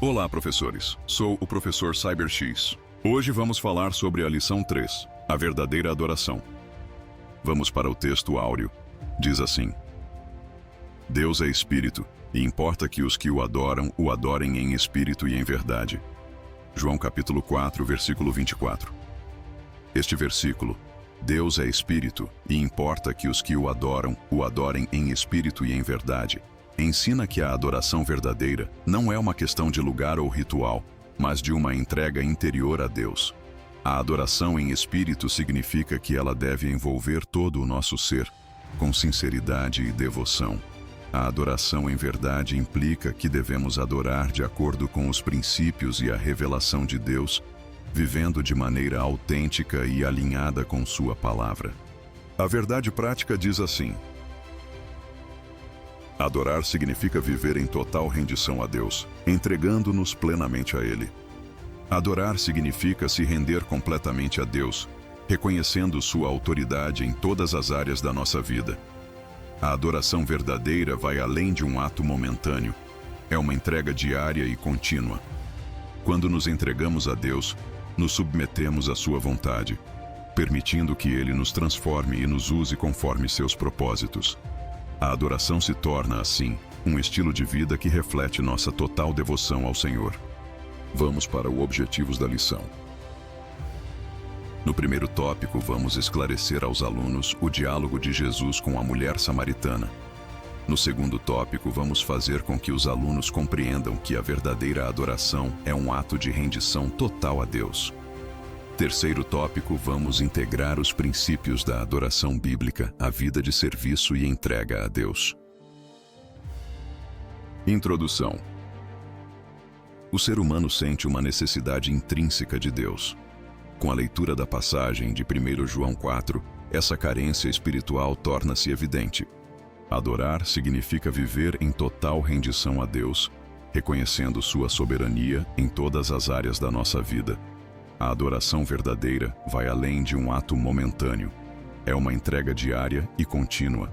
Olá, professores. Sou o professor CyberX. Hoje vamos falar sobre a lição 3, a verdadeira adoração. Vamos para o texto áureo. Diz assim: Deus é espírito, e importa que os que o adorem em espírito e em verdade. João capítulo 4, versículo 24. Este versículo, Deus é espírito, e importa que os que o adorem em espírito e em verdade, ensina que a adoração verdadeira não é uma questão de lugar ou ritual, mas de uma entrega interior a Deus. A adoração em espírito significa que ela deve envolver todo o nosso ser, com sinceridade e devoção. A adoração em verdade implica que devemos adorar de acordo com os princípios e a revelação de Deus, vivendo de maneira autêntica e alinhada com sua palavra. A verdade prática diz assim: adorar significa viver em total rendição a Deus, entregando-nos plenamente a Ele. Adorar significa se render completamente a Deus, reconhecendo sua autoridade em todas as áreas da nossa vida. A adoração verdadeira vai além de um ato momentâneo. É uma entrega diária e contínua. Quando nos entregamos a Deus, nos submetemos à sua vontade, permitindo que Ele nos transforme e nos use conforme seus propósitos. A adoração se torna, assim, um estilo de vida que reflete nossa total devoção ao Senhor. Vamos para os objetivos da lição. No primeiro tópico, vamos esclarecer aos alunos o diálogo de Jesus com a mulher samaritana. No segundo tópico, vamos fazer com que os alunos compreendam que a verdadeira adoração é um ato de rendição total a Deus. Terceiro tópico, vamos integrar os princípios da adoração bíblica à vida de serviço e entrega a Deus. Introdução. O ser humano sente uma necessidade intrínseca de Deus. Com a leitura da passagem de 1 João 4, essa carência espiritual torna-se evidente. Adorar significa viver em total rendição a Deus, reconhecendo sua soberania em todas as áreas da nossa vida. A adoração verdadeira vai além de um ato momentâneo. É uma entrega diária e contínua.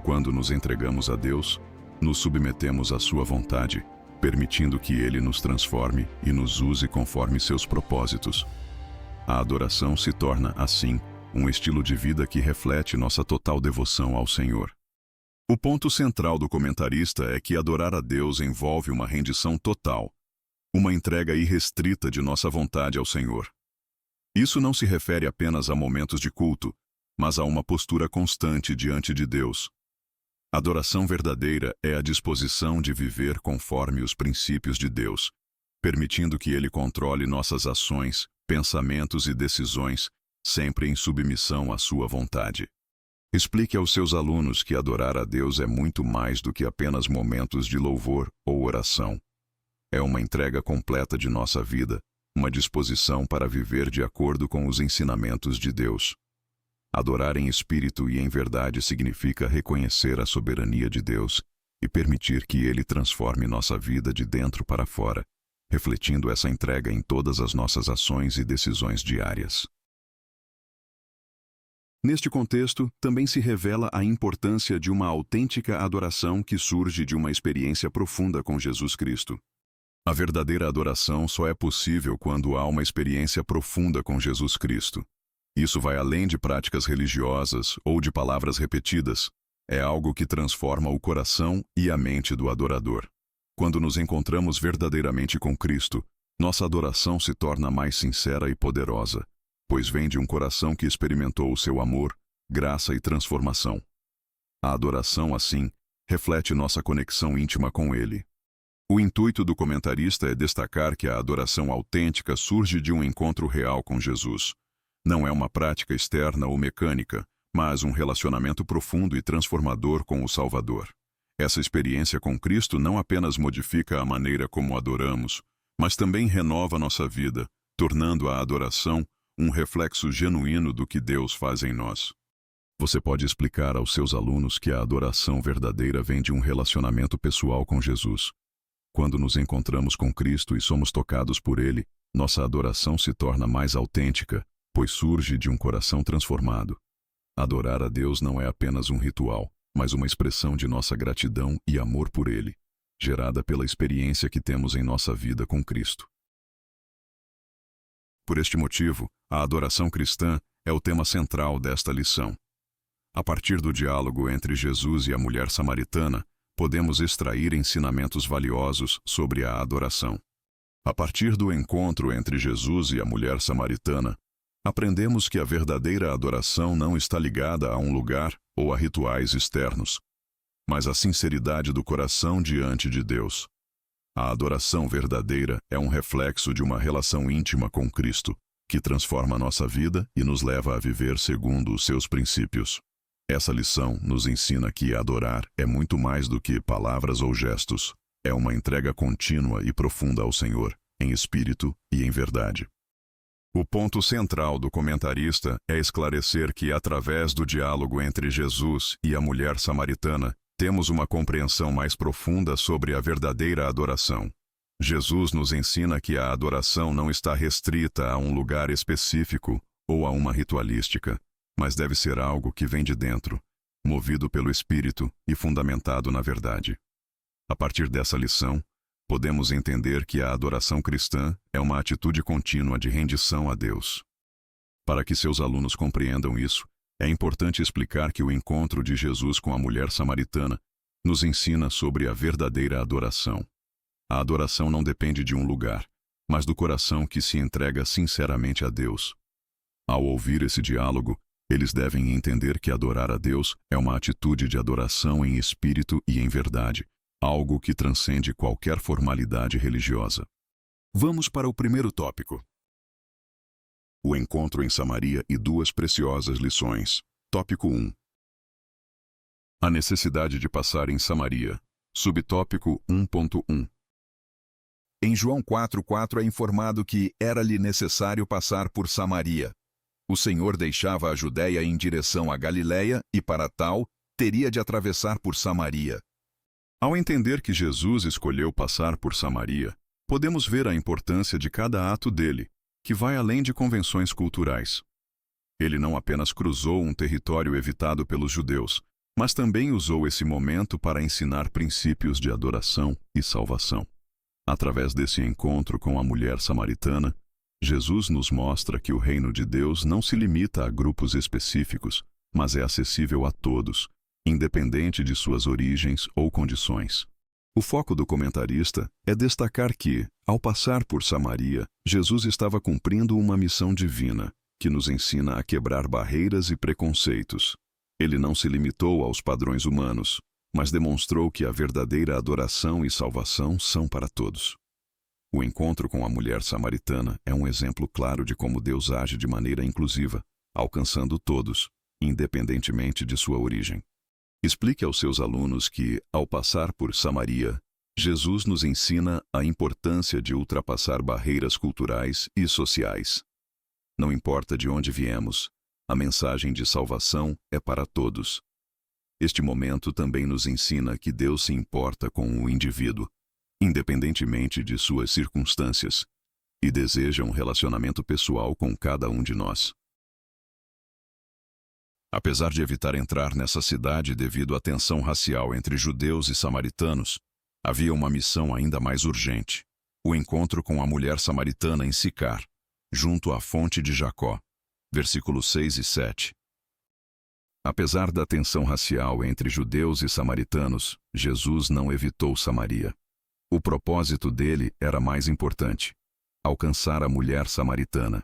Quando nos entregamos a Deus, nos submetemos à sua vontade, permitindo que Ele nos transforme e nos use conforme seus propósitos. A adoração se torna, assim, um estilo de vida que reflete nossa total devoção ao Senhor. O ponto central do comentarista é que adorar a Deus envolve uma rendição total, uma entrega irrestrita de nossa vontade ao Senhor. Isso não se refere apenas a momentos de culto, mas a uma postura constante diante de Deus. Adoração verdadeira é a disposição de viver conforme os princípios de Deus, permitindo que Ele controle nossas ações, pensamentos e decisões, sempre em submissão à sua vontade. Explique aos seus alunos que adorar a Deus é muito mais do que apenas momentos de louvor ou oração. É uma entrega completa de nossa vida, uma disposição para viver de acordo com os ensinamentos de Deus. Adorar em espírito e em verdade significa reconhecer a soberania de Deus e permitir que Ele transforme nossa vida de dentro para fora, refletindo essa entrega em todas as nossas ações e decisões diárias. Neste contexto, também se revela a importância de uma autêntica adoração que surge de uma experiência profunda com Jesus Cristo. A verdadeira adoração só é possível quando há uma experiência profunda com Jesus Cristo. Isso vai além de práticas religiosas ou de palavras repetidas. É algo que transforma o coração e a mente do adorador. Quando nos encontramos verdadeiramente com Cristo, nossa adoração se torna mais sincera e poderosa, pois vem de um coração que experimentou o seu amor, graça e transformação. A adoração, assim, reflete nossa conexão íntima com Ele. O intuito do comentarista é destacar que a adoração autêntica surge de um encontro real com Jesus. Não é uma prática externa ou mecânica, mas um relacionamento profundo e transformador com o Salvador. Essa experiência com Cristo não apenas modifica a maneira como adoramos, mas também renova nossa vida, tornando a adoração um reflexo genuíno do que Deus faz em nós. Você pode explicar aos seus alunos que a adoração verdadeira vem de um relacionamento pessoal com Jesus. Quando nos encontramos com Cristo e somos tocados por Ele, nossa adoração se torna mais autêntica, pois surge de um coração transformado. Adorar a Deus não é apenas um ritual, mas uma expressão de nossa gratidão e amor por Ele. gerada pela experiência que temos em nossa vida com Cristo. Por este motivo, a adoração cristã é o tema central desta lição. A partir do diálogo entre Jesus e a mulher samaritana, podemos extrair ensinamentos valiosos sobre a adoração. A partir do encontro entre Jesus e a mulher samaritana, aprendemos que a verdadeira adoração não está ligada a um lugar ou a rituais externos, mas à sinceridade do coração diante de Deus. A adoração verdadeira é um reflexo de uma relação íntima com Cristo, que transforma nossa vida e nos leva a viver segundo os seus princípios. Essa lição nos ensina que adorar é muito mais do que palavras ou gestos. É uma entrega contínua e profunda ao Senhor, em espírito e em verdade. O ponto central do comentarista é esclarecer que, através do diálogo entre Jesus e a mulher samaritana, temos uma compreensão mais profunda sobre a verdadeira adoração. Jesus nos ensina que a adoração não está restrita a um lugar específico ou a uma ritualística, mas deve ser algo que vem de dentro, movido pelo Espírito e fundamentado na verdade. A partir dessa lição, podemos entender que a adoração cristã é uma atitude contínua de rendição a Deus. Para que seus alunos compreendam isso, é importante explicar que o encontro de Jesus com a mulher samaritana nos ensina sobre a verdadeira adoração. A adoração não depende de um lugar, mas do coração que se entrega sinceramente a Deus. Ao ouvir esse diálogo, eles devem entender que adorar a Deus é uma atitude de adoração em espírito e em verdade, algo que transcende qualquer formalidade religiosa. Vamos para o primeiro tópico. O encontro em Samaria e duas preciosas lições. Tópico 1. A necessidade de passar em Samaria. Subtópico 1.1. Em João 4:4 é informado que era-lhe necessário passar por Samaria. O Senhor deixava a Judéia em direção à Galiléia e, para tal, teria de atravessar por Samaria. Ao entender que Jesus escolheu passar por Samaria, podemos ver a importância de cada ato dele, que vai além de convenções culturais. Ele não apenas cruzou um território evitado pelos judeus, mas também usou esse momento para ensinar princípios de adoração e salvação. Através desse encontro com a mulher samaritana, Jesus nos mostra que o reino de Deus não se limita a grupos específicos, mas é acessível a todos, independente de suas origens ou condições. O foco do comentarista é destacar que, ao passar por Samaria, Jesus estava cumprindo uma missão divina, que nos ensina a quebrar barreiras e preconceitos. Ele não se limitou aos padrões humanos, mas demonstrou que a verdadeira adoração e salvação são para todos. O encontro com a mulher samaritana é um exemplo claro de como Deus age de maneira inclusiva, alcançando todos, independentemente de sua origem. Explique aos seus alunos que, ao passar por Samaria, Jesus nos ensina a importância de ultrapassar barreiras culturais e sociais. Não importa de onde viemos, a mensagem de salvação é para todos. Este momento também nos ensina que Deus se importa com o indivíduo, independentemente de suas circunstâncias, e deseja um relacionamento pessoal com cada um de nós. Apesar de evitar entrar nessa cidade devido à tensão racial entre judeus e samaritanos, havia uma missão ainda mais urgente: o encontro com a mulher samaritana em Sicar, junto à fonte de Jacó. Versículos 6 e 7. Apesar da tensão racial entre judeus e samaritanos, Jesus não evitou Samaria. O propósito dele era mais importante: alcançar a mulher samaritana.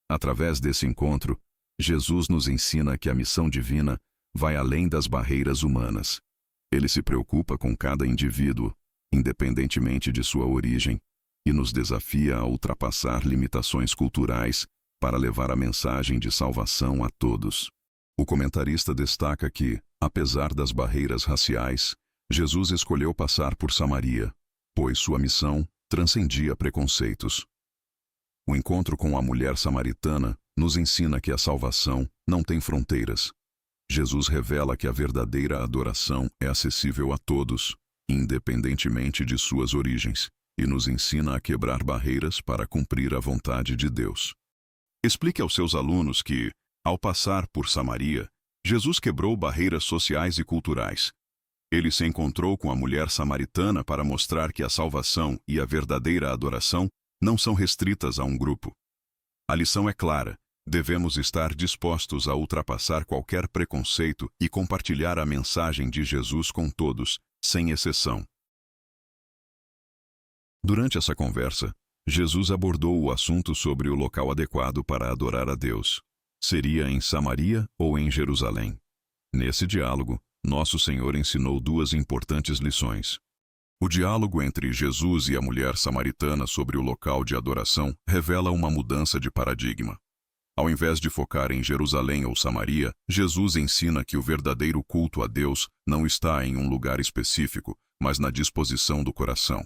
Através desse encontro, Jesus nos ensina que a missão divina vai além das barreiras humanas. Ele se preocupa com cada indivíduo, independentemente de sua origem, e nos desafia a ultrapassar limitações culturais para levar a mensagem de salvação a todos. O comentarista destaca que, apesar das barreiras raciais, Jesus escolheu passar por Samaria, pois sua missão transcendia preconceitos. O encontro com a mulher samaritana nos ensina que a salvação não tem fronteiras. Jesus revela que a verdadeira adoração é acessível a todos, independentemente de suas origens, e nos ensina a quebrar barreiras para cumprir a vontade de Deus. Explique aos seus alunos que, ao passar por Samaria, Jesus quebrou barreiras sociais e culturais. Ele se encontrou com a mulher samaritana para mostrar que a salvação e a verdadeira adoração não são restritas a um grupo. A lição é clara: devemos estar dispostos a ultrapassar qualquer preconceito e compartilhar a mensagem de Jesus com todos, sem exceção. Durante essa conversa, Jesus abordou o assunto sobre o local adequado para adorar a Deus. Seria em Samaria ou em Jerusalém? Nesse diálogo, Nosso Senhor ensinou duas importantes lições. O diálogo entre Jesus e a mulher samaritana sobre o local de adoração revela uma mudança de paradigma. Ao invés de focar em Jerusalém ou Samaria, Jesus ensina que o verdadeiro culto a Deus não está em um lugar específico, mas na disposição do coração.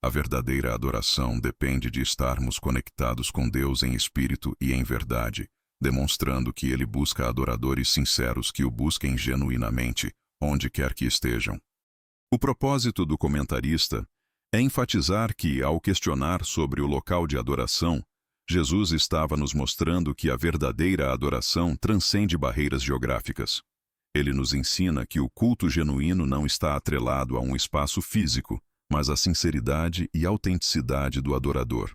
A verdadeira adoração depende de estarmos conectados com Deus em espírito e em verdade, demonstrando que Ele busca adoradores sinceros que o busquem genuinamente, onde quer que estejam. O propósito do comentarista é enfatizar que, ao questionar sobre o local de adoração, Jesus estava nos mostrando que a verdadeira adoração transcende barreiras geográficas. Ele nos ensina que o culto genuíno não está atrelado a um espaço físico, mas à sinceridade e autenticidade do adorador.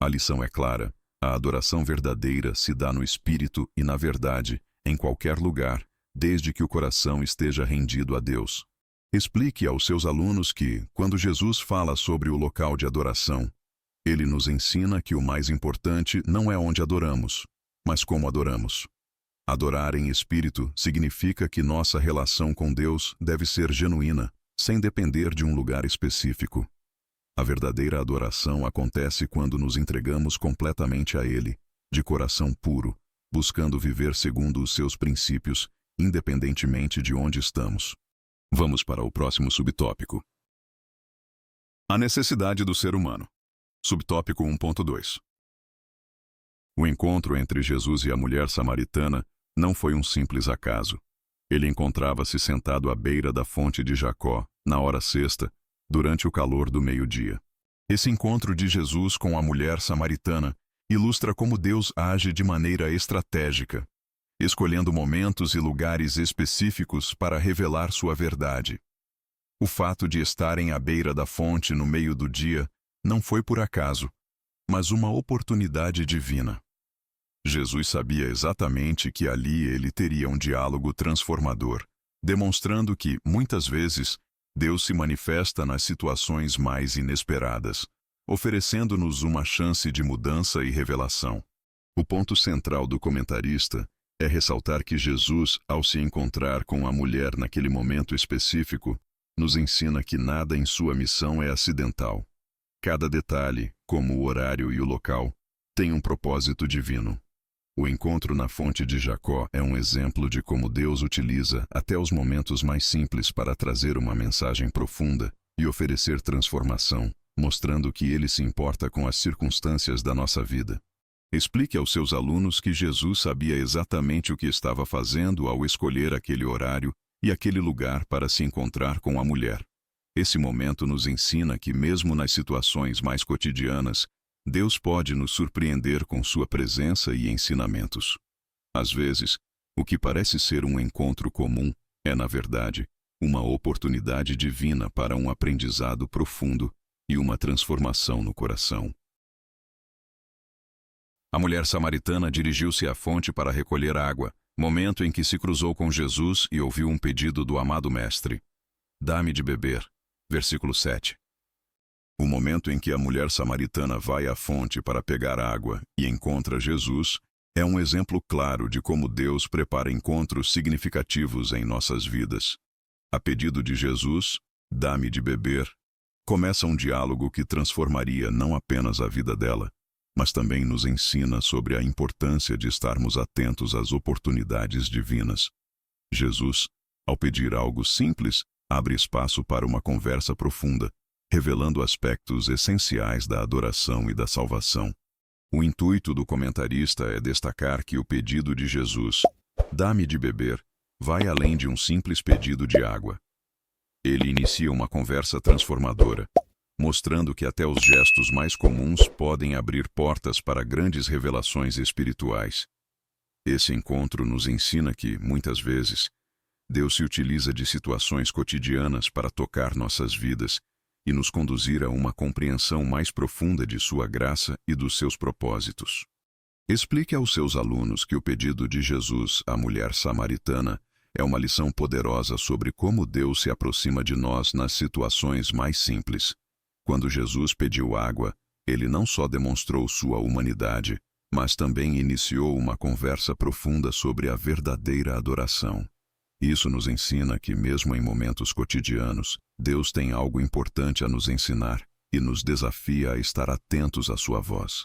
A lição é clara: a adoração verdadeira se dá no espírito e na verdade, em qualquer lugar, desde que o coração esteja rendido a Deus. Explique aos seus alunos que, quando Jesus fala sobre o local de adoração, ele nos ensina que o mais importante não é onde adoramos, mas como adoramos. Adorar em espírito significa que nossa relação com Deus deve ser genuína, sem depender de um lugar específico. A verdadeira adoração acontece quando nos entregamos completamente a Ele, de coração puro, buscando viver segundo os seus princípios, independentemente de onde estamos. Vamos para o próximo subtópico. A necessidade do ser humano. Subtópico 1.2. O encontro entre Jesus e a mulher samaritana não foi um simples acaso. Ele encontrava-se sentado à beira da fonte de Jacó, na hora sexta, durante o calor do meio-dia. Esse encontro de Jesus com a mulher samaritana ilustra como Deus age de maneira estratégica, escolhendo momentos e lugares específicos para revelar sua verdade. O fato de estarem à beira da fonte no meio do dia não foi por acaso, mas uma oportunidade divina. Jesus sabia exatamente que ali ele teria um diálogo transformador, demonstrando que, muitas vezes, Deus se manifesta nas situações mais inesperadas, oferecendo-nos uma chance de mudança e revelação. O ponto central do comentarista é ressaltar que Jesus, ao se encontrar com a mulher naquele momento específico, nos ensina que nada em sua missão é acidental. Cada detalhe, como o horário e o local, tem um propósito divino. O encontro na fonte de Jacó é um exemplo de como Deus utiliza até os momentos mais simples para trazer uma mensagem profunda e oferecer transformação, mostrando que Ele se importa com as circunstâncias da nossa vida. Explique aos seus alunos que Jesus sabia exatamente o que estava fazendo ao escolher aquele horário e aquele lugar para se encontrar com a mulher. Esse momento nos ensina que, mesmo nas situações mais cotidianas, Deus pode nos surpreender com sua presença e ensinamentos. Às vezes, o que parece ser um encontro comum é, na verdade, uma oportunidade divina para um aprendizado profundo e uma transformação no coração. A mulher samaritana dirigiu-se à fonte para recolher água, momento em que se cruzou com Jesus e ouviu um pedido do amado Mestre: "Dá-me de beber." Versículo 7. O momento em que a mulher samaritana vai à fonte para pegar água e encontra Jesus é um exemplo claro de como Deus prepara encontros significativos em nossas vidas. A pedido de Jesus, "Dá-me de beber", começa um diálogo que transformaria não apenas a vida dela, mas também nos ensina sobre a importância de estarmos atentos às oportunidades divinas. Jesus, ao pedir algo simples, abre espaço para uma conversa profunda, revelando aspectos essenciais da adoração e da salvação. O intuito do comentarista é destacar que o pedido de Jesus, "Dá-me de beber", vai além de um simples pedido de água. Ele inicia uma conversa transformadora, mostrando que até os gestos mais comuns podem abrir portas para grandes revelações espirituais. Esse encontro nos ensina que, muitas vezes, Deus se utiliza de situações cotidianas para tocar nossas vidas e nos conduzir a uma compreensão mais profunda de sua graça e dos seus propósitos. Explique aos seus alunos que o pedido de Jesus à mulher samaritana é uma lição poderosa sobre como Deus se aproxima de nós nas situações mais simples. Quando Jesus pediu água, ele não só demonstrou sua humanidade, mas também iniciou uma conversa profunda sobre a verdadeira adoração. Isso nos ensina que, mesmo em momentos cotidianos, Deus tem algo importante a nos ensinar e nos desafia a estar atentos à sua voz.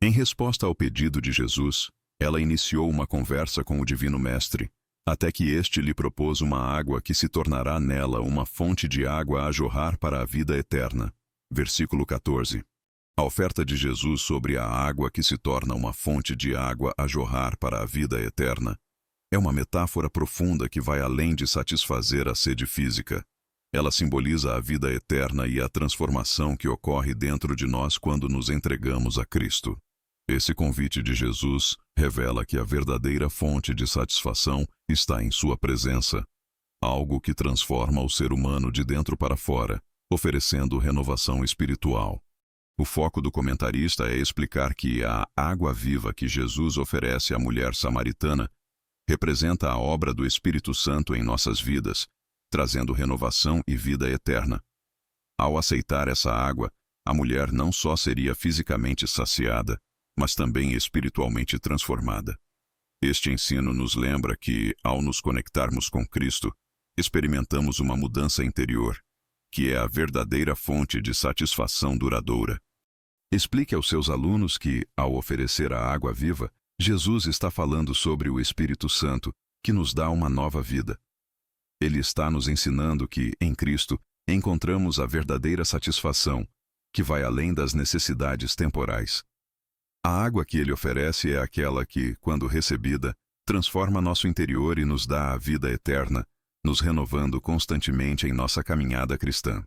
Em resposta ao pedido de Jesus, ela iniciou uma conversa com o Divino Mestre, até que este lhe propôs uma água que se tornará nela uma fonte de água a jorrar para a vida eterna. Versículo 14. A oferta de Jesus sobre a água que se torna uma fonte de água a jorrar para a vida eterna é uma metáfora profunda que vai além de satisfazer a sede física. Ela simboliza a vida eterna e a transformação que ocorre dentro de nós quando nos entregamos a Cristo. Esse convite de Jesus revela que a verdadeira fonte de satisfação está em sua presença, algo que transforma o ser humano de dentro para fora, oferecendo renovação espiritual. O foco do comentarista é explicar que a água viva que Jesus oferece à mulher samaritana representa a obra do Espírito Santo em nossas vidas, trazendo renovação e vida eterna. Ao aceitar essa água, a mulher não só seria fisicamente saciada, mas também espiritualmente transformada. Este ensino nos lembra que, ao nos conectarmos com Cristo, experimentamos uma mudança interior, que é a verdadeira fonte de satisfação duradoura. Explique aos seus alunos que, ao oferecer a água viva, Jesus está falando sobre o Espírito Santo, que nos dá uma nova vida. Ele está nos ensinando que, em Cristo, encontramos a verdadeira satisfação, que vai além das necessidades temporais. A água que ele oferece é aquela que, quando recebida, transforma nosso interior e nos dá a vida eterna, nos renovando constantemente em nossa caminhada cristã.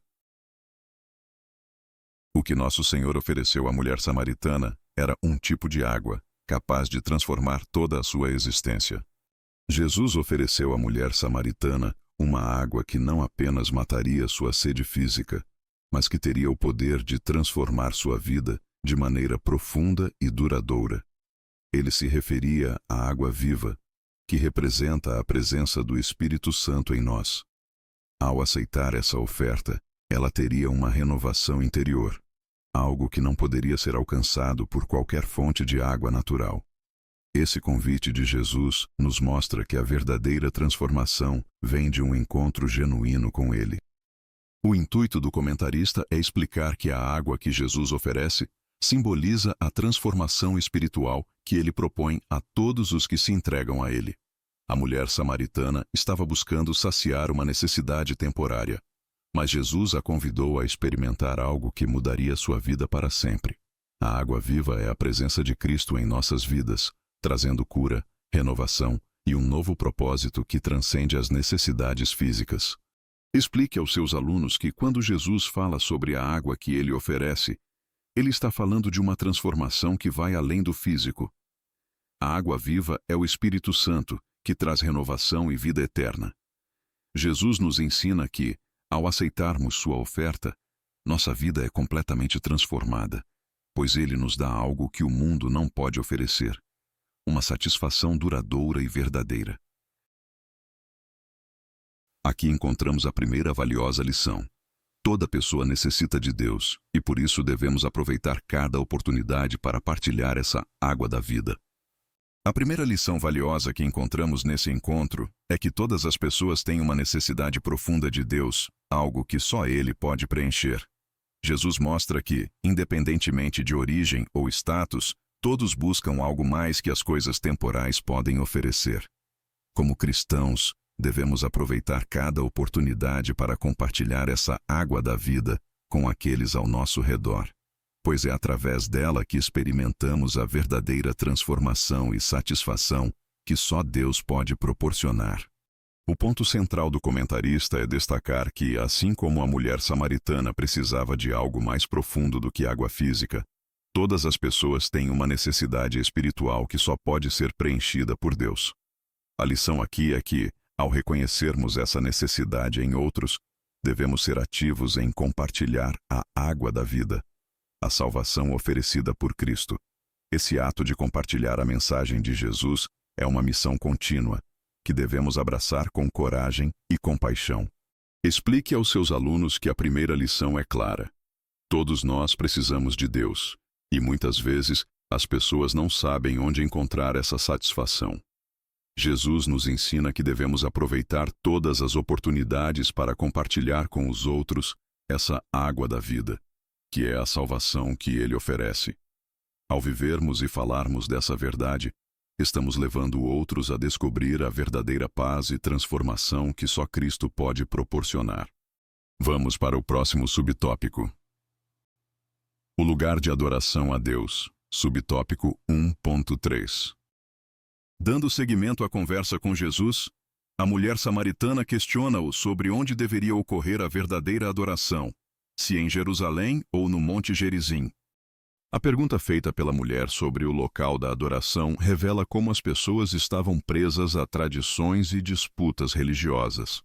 O que nosso Senhor ofereceu à mulher samaritana era um tipo de água, capaz de transformar toda a sua existência. Jesus ofereceu à mulher samaritana uma água que não apenas mataria sua sede física, mas que teria o poder de transformar sua vida de maneira profunda e duradoura. Ele se referia à água viva, que representa a presença do Espírito Santo em nós. Ao aceitar essa oferta, ela teria uma renovação interior, algo que não poderia ser alcançado por qualquer fonte de água natural. Esse convite de Jesus nos mostra que a verdadeira transformação vem de um encontro genuíno com Ele. O intuito do comentarista é explicar que a água que Jesus oferece simboliza a transformação espiritual que Ele propõe a todos os que se entregam a Ele. A mulher samaritana estava buscando saciar uma necessidade temporária, mas Jesus a convidou a experimentar algo que mudaria sua vida para sempre. A água viva é a presença de Cristo em nossas vidas, trazendo cura, renovação e um novo propósito que transcende as necessidades físicas. Explique aos seus alunos que quando Jesus fala sobre a água que ele oferece, ele está falando de uma transformação que vai além do físico. A água viva é o Espírito Santo, que traz renovação e vida eterna. Jesus nos ensina que, ao aceitarmos sua oferta, nossa vida é completamente transformada, pois ele nos dá algo que o mundo não pode oferecer, uma satisfação duradoura e verdadeira. Aqui encontramos a primeira valiosa lição. Toda pessoa necessita de Deus, e por isso devemos aproveitar cada oportunidade para partilhar essa água da vida. A primeira lição valiosa que encontramos nesse encontro é que todas as pessoas têm uma necessidade profunda de Deus, algo que só Ele pode preencher. Jesus mostra que, independentemente de origem ou status, todos buscam algo mais que as coisas temporais podem oferecer. Como cristãos, devemos aproveitar cada oportunidade para compartilhar essa água da vida com aqueles ao nosso redor, pois é através dela que experimentamos a verdadeira transformação e satisfação que só Deus pode proporcionar. O ponto central do comentarista é destacar que, assim como a mulher samaritana precisava de algo mais profundo do que água física, todas as pessoas têm uma necessidade espiritual que só pode ser preenchida por Deus. A lição aqui é que, ao reconhecermos essa necessidade em outros, devemos ser ativos em compartilhar a água da vida, a salvação oferecida por Cristo. Esse ato de compartilhar a mensagem de Jesus é uma missão contínua, que devemos abraçar com coragem e compaixão. Explique aos seus alunos que a primeira lição é clara. Todos nós precisamos de Deus, e muitas vezes as pessoas não sabem onde encontrar essa satisfação. Jesus nos ensina que devemos aproveitar todas as oportunidades para compartilhar com os outros essa água da vida, que é a salvação que Ele oferece. Ao vivermos e falarmos dessa verdade, estamos levando outros a descobrir a verdadeira paz e transformação que só Cristo pode proporcionar. Vamos para o próximo subtópico. O lugar de adoração a Deus, subtópico 1.3. Dando seguimento à conversa com Jesus, a mulher samaritana questiona-o sobre onde deveria ocorrer a verdadeira adoração, se em Jerusalém ou no Monte Gerizim. A pergunta feita pela mulher sobre o local da adoração revela como as pessoas estavam presas a tradições e disputas religiosas.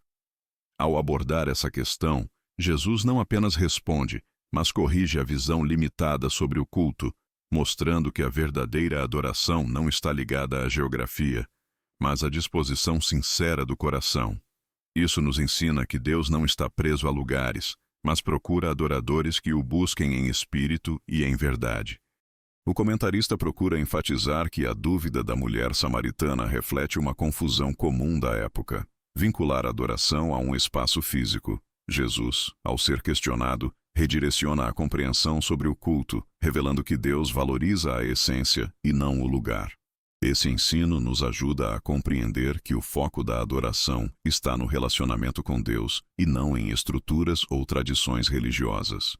Ao abordar essa questão, Jesus não apenas responde, mas corrige a visão limitada sobre o culto, mostrando que a verdadeira adoração não está ligada à geografia, mas à disposição sincera do coração. Isso nos ensina que Deus não está preso a lugares, mas procura adoradores que o busquem em espírito e em verdade. O comentarista procura enfatizar que a dúvida da mulher samaritana reflete uma confusão comum da época, vincular a adoração a um espaço físico. Jesus, ao ser questionado, redireciona a compreensão sobre o culto, revelando que Deus valoriza a essência e não o lugar. Esse ensino nos ajuda a compreender que o foco da adoração está no relacionamento com Deus e não em estruturas ou tradições religiosas.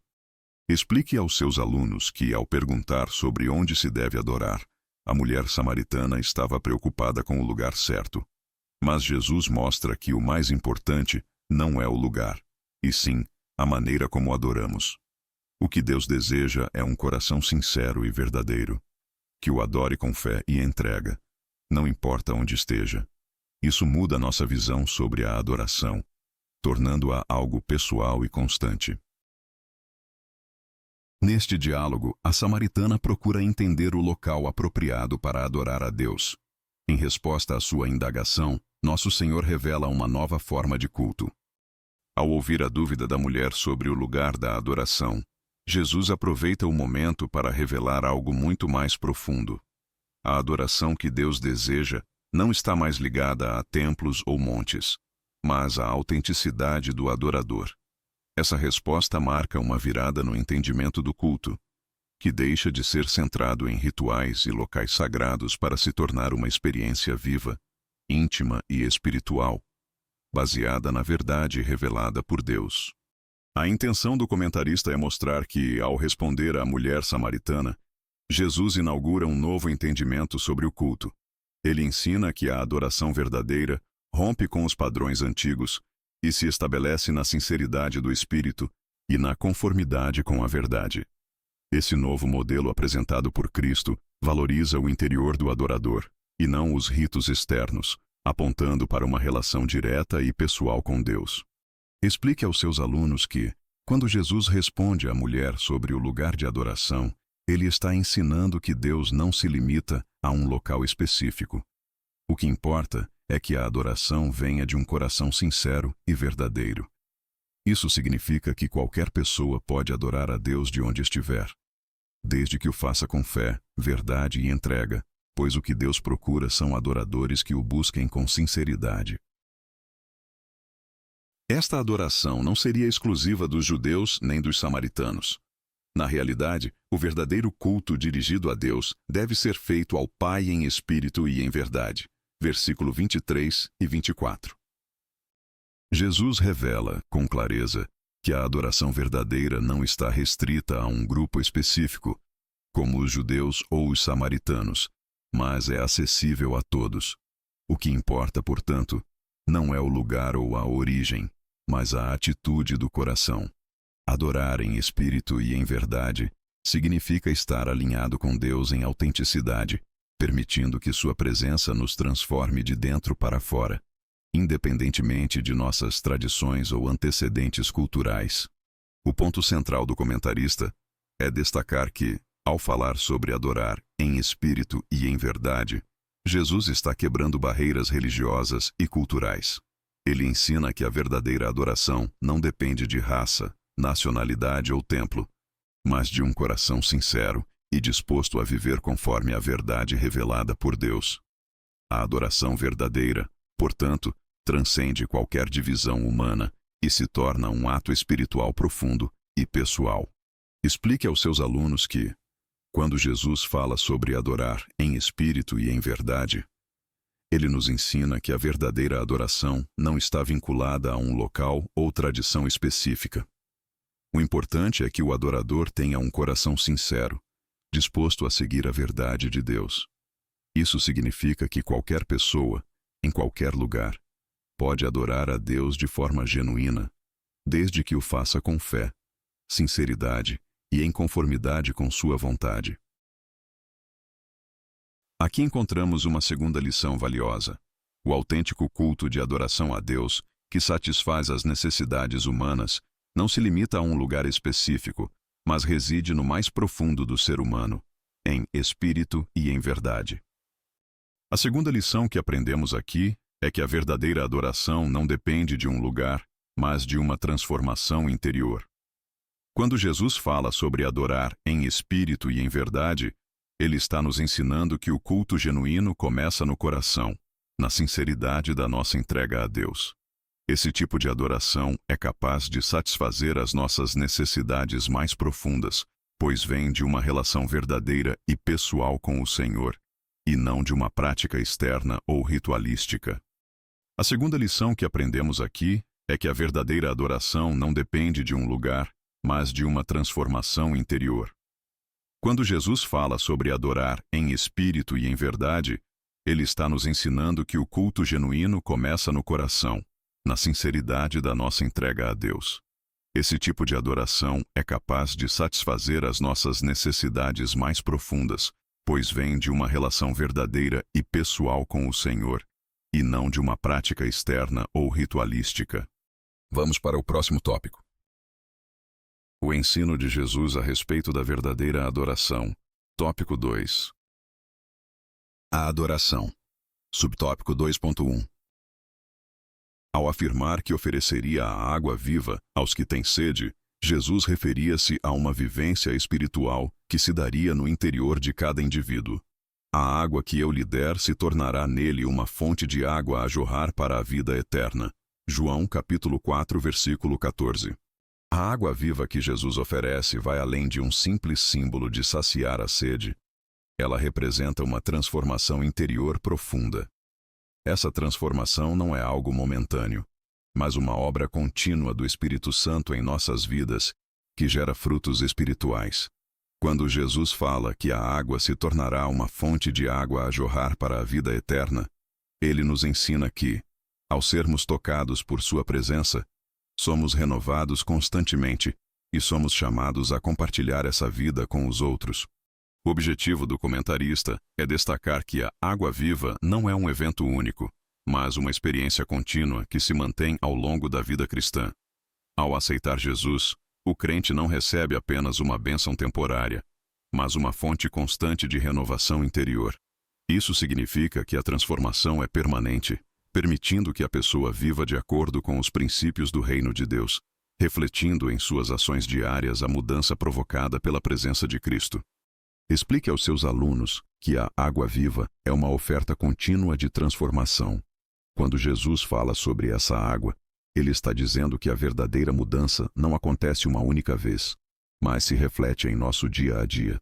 Explique aos seus alunos que, ao perguntar sobre onde se deve adorar, a mulher samaritana estava preocupada com o lugar certo. Mas Jesus mostra que o mais importante não é o lugar, e sim a maneira como adoramos. O que Deus deseja é um coração sincero e verdadeiro, que o adore com fé e entrega, não importa onde esteja. Isso muda nossa visão sobre a adoração, tornando-a algo pessoal e constante. Neste diálogo, a samaritana procura entender o local apropriado para adorar a Deus. Em resposta à sua indagação, nosso Senhor revela uma nova forma de culto. Ao ouvir a dúvida da mulher sobre o lugar da adoração, Jesus aproveita o momento para revelar algo muito mais profundo. A adoração que Deus deseja não está mais ligada a templos ou montes, mas à autenticidade do adorador. Essa resposta marca uma virada no entendimento do culto, que deixa de ser centrado em rituais e locais sagrados para se tornar uma experiência viva, íntima e espiritual, baseada na verdade revelada por Deus. A intenção do comentarista é mostrar que, ao responder à mulher samaritana, Jesus inaugura um novo entendimento sobre o culto. Ele ensina que a adoração verdadeira rompe com os padrões antigos e se estabelece na sinceridade do espírito e na conformidade com a verdade. Esse novo modelo apresentado por Cristo valoriza o interior do adorador, e não os ritos externos, apontando para uma relação direta e pessoal com Deus. Explique aos seus alunos que, quando Jesus responde à mulher sobre o lugar de adoração, ele está ensinando que Deus não se limita a um local específico. O que importa é que a adoração venha de um coração sincero e verdadeiro. Isso significa que qualquer pessoa pode adorar a Deus de onde estiver, desde que o faça com fé, verdade e entrega, pois o que Deus procura são adoradores que o busquem com sinceridade. Esta adoração não seria exclusiva dos judeus nem dos samaritanos. Na realidade, o verdadeiro culto dirigido a Deus deve ser feito ao Pai em espírito e em verdade. Versículo 23 e 24. Jesus revela, com clareza, que a adoração verdadeira não está restrita a um grupo específico, como os judeus ou os samaritanos, mas é acessível a todos. O que importa, portanto, não é o lugar ou a origem, mas a atitude do coração. Adorar em espírito e em verdade significa estar alinhado com Deus em autenticidade, permitindo que sua presença nos transforme de dentro para fora, independentemente de nossas tradições ou antecedentes culturais. O ponto central do comentarista é destacar que, ao falar sobre adorar em espírito e em verdade, Jesus está quebrando barreiras religiosas e culturais. Ele ensina que a verdadeira adoração não depende de raça, nacionalidade ou templo, mas de um coração sincero e disposto a viver conforme a verdade revelada por Deus. A adoração verdadeira, portanto, transcende qualquer divisão humana e se torna um ato espiritual profundo e pessoal. Explique aos seus alunos que, quando Jesus fala sobre adorar em espírito e em verdade, ele nos ensina que a verdadeira adoração não está vinculada a um local ou tradição específica. O importante é que o adorador tenha um coração sincero, disposto a seguir a verdade de Deus. Isso significa que qualquer pessoa, em qualquer lugar, pode adorar a Deus de forma genuína, desde que o faça com fé, sinceridade e em conformidade com sua vontade. Aqui encontramos uma segunda lição valiosa: o autêntico culto de adoração a Deus, que satisfaz as necessidades humanas, não se limita a um lugar específico, mas reside no mais profundo do ser humano, em espírito e em verdade. A segunda lição que aprendemos aqui é que a verdadeira adoração não depende de um lugar, mas de uma transformação interior. Quando Jesus fala sobre adorar em espírito e em verdade, ele está nos ensinando que o culto genuíno começa no coração, na sinceridade da nossa entrega a Deus. Esse tipo de adoração é capaz de satisfazer as nossas necessidades mais profundas, pois vem de uma relação verdadeira e pessoal com o Senhor, e não de uma prática externa ou ritualística. A segunda lição que aprendemos aqui é que a verdadeira adoração não depende de um lugar, mas de uma transformação interior. Quando Jesus fala sobre adorar em espírito e em verdade, ele está nos ensinando que o culto genuíno começa no coração, na sinceridade da nossa entrega a Deus. Esse tipo de adoração é capaz de satisfazer as nossas necessidades mais profundas, pois vem de uma relação verdadeira e pessoal com o Senhor, e não de uma prática externa ou ritualística. Vamos para o próximo tópico. O ensino de Jesus a respeito da verdadeira adoração. Tópico 2. A adoração. Subtópico 2.1. Ao afirmar que ofereceria a água viva aos que têm sede, Jesus referia-se a uma vivência espiritual que se daria no interior de cada indivíduo. A água que eu lhe der se tornará nele uma fonte de água a jorrar para a vida eterna. João capítulo 4, versículo 14. A água viva que Jesus oferece vai além de um simples símbolo de saciar a sede. Ela representa uma transformação interior profunda. Essa transformação não é algo momentâneo, mas uma obra contínua do Espírito Santo em nossas vidas, que gera frutos espirituais. Quando Jesus fala que a água se tornará uma fonte de água a jorrar para a vida eterna, ele nos ensina que, ao sermos tocados por sua presença, somos renovados constantemente e somos chamados a compartilhar essa vida com os outros. O objetivo do comentarista é destacar que a água viva não é um evento único, mas uma experiência contínua que se mantém ao longo da vida cristã. Ao aceitar Jesus, o crente não recebe apenas uma bênção temporária, mas uma fonte constante de renovação interior. Isso significa que a transformação é permanente, permitindo que a pessoa viva de acordo com os princípios do reino de Deus, refletindo em suas ações diárias a mudança provocada pela presença de Cristo. Explique aos seus alunos que a água viva é uma oferta contínua de transformação. Quando Jesus fala sobre essa água, ele está dizendo que a verdadeira mudança não acontece uma única vez, mas se reflete em nosso dia a dia.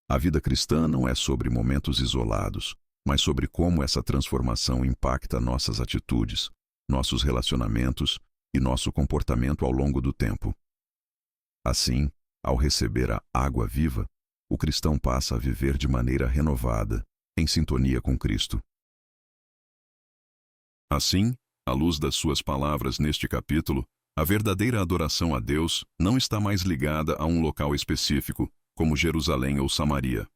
A vida cristã não é sobre momentos isolados, mas sobre como essa transformação impacta nossas atitudes, nossos relacionamentos e nosso comportamento ao longo do tempo. Assim, ao receber a água viva, o cristão passa a viver de maneira renovada, em sintonia com Cristo. Assim, à luz das suas palavras neste capítulo, a verdadeira adoração a Deus não está mais ligada a um local específico, como Jerusalém ou Samaria.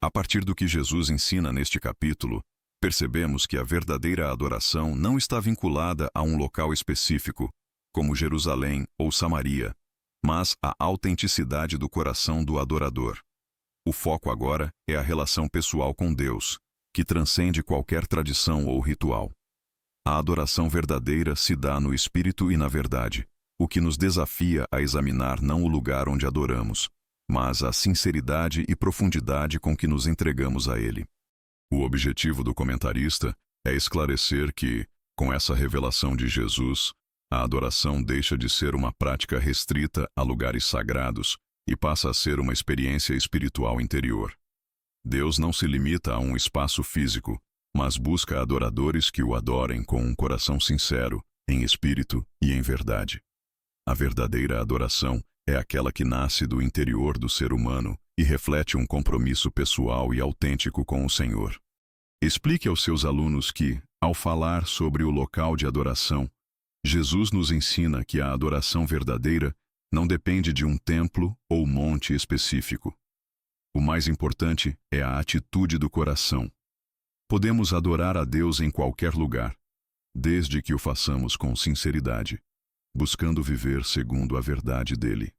A partir do que Jesus ensina neste capítulo, percebemos que a verdadeira adoração não está vinculada a um local específico, como Jerusalém ou Samaria, mas à autenticidade do coração do adorador. O foco agora é a relação pessoal com Deus, que transcende qualquer tradição ou ritual. A adoração verdadeira se dá no espírito e na verdade, o que nos desafia a examinar não o lugar onde adoramos, mas a sinceridade e profundidade com que nos entregamos a Ele. O objetivo do comentarista é esclarecer que, com essa revelação de Jesus, a adoração deixa de ser uma prática restrita a lugares sagrados e passa a ser uma experiência espiritual interior. Deus não se limita a um espaço físico, mas busca adoradores que o adorem com um coração sincero, em espírito e em verdade. A verdadeira adoração é aquela que nasce do interior do ser humano e reflete um compromisso pessoal e autêntico com o Senhor. Explique aos seus alunos que, ao falar sobre o local de adoração, Jesus nos ensina que a adoração verdadeira não depende de um templo ou monte específico. O mais importante é a atitude do coração. Podemos adorar a Deus em qualquer lugar, desde que o façamos com sinceridade, buscando viver segundo a verdade dele.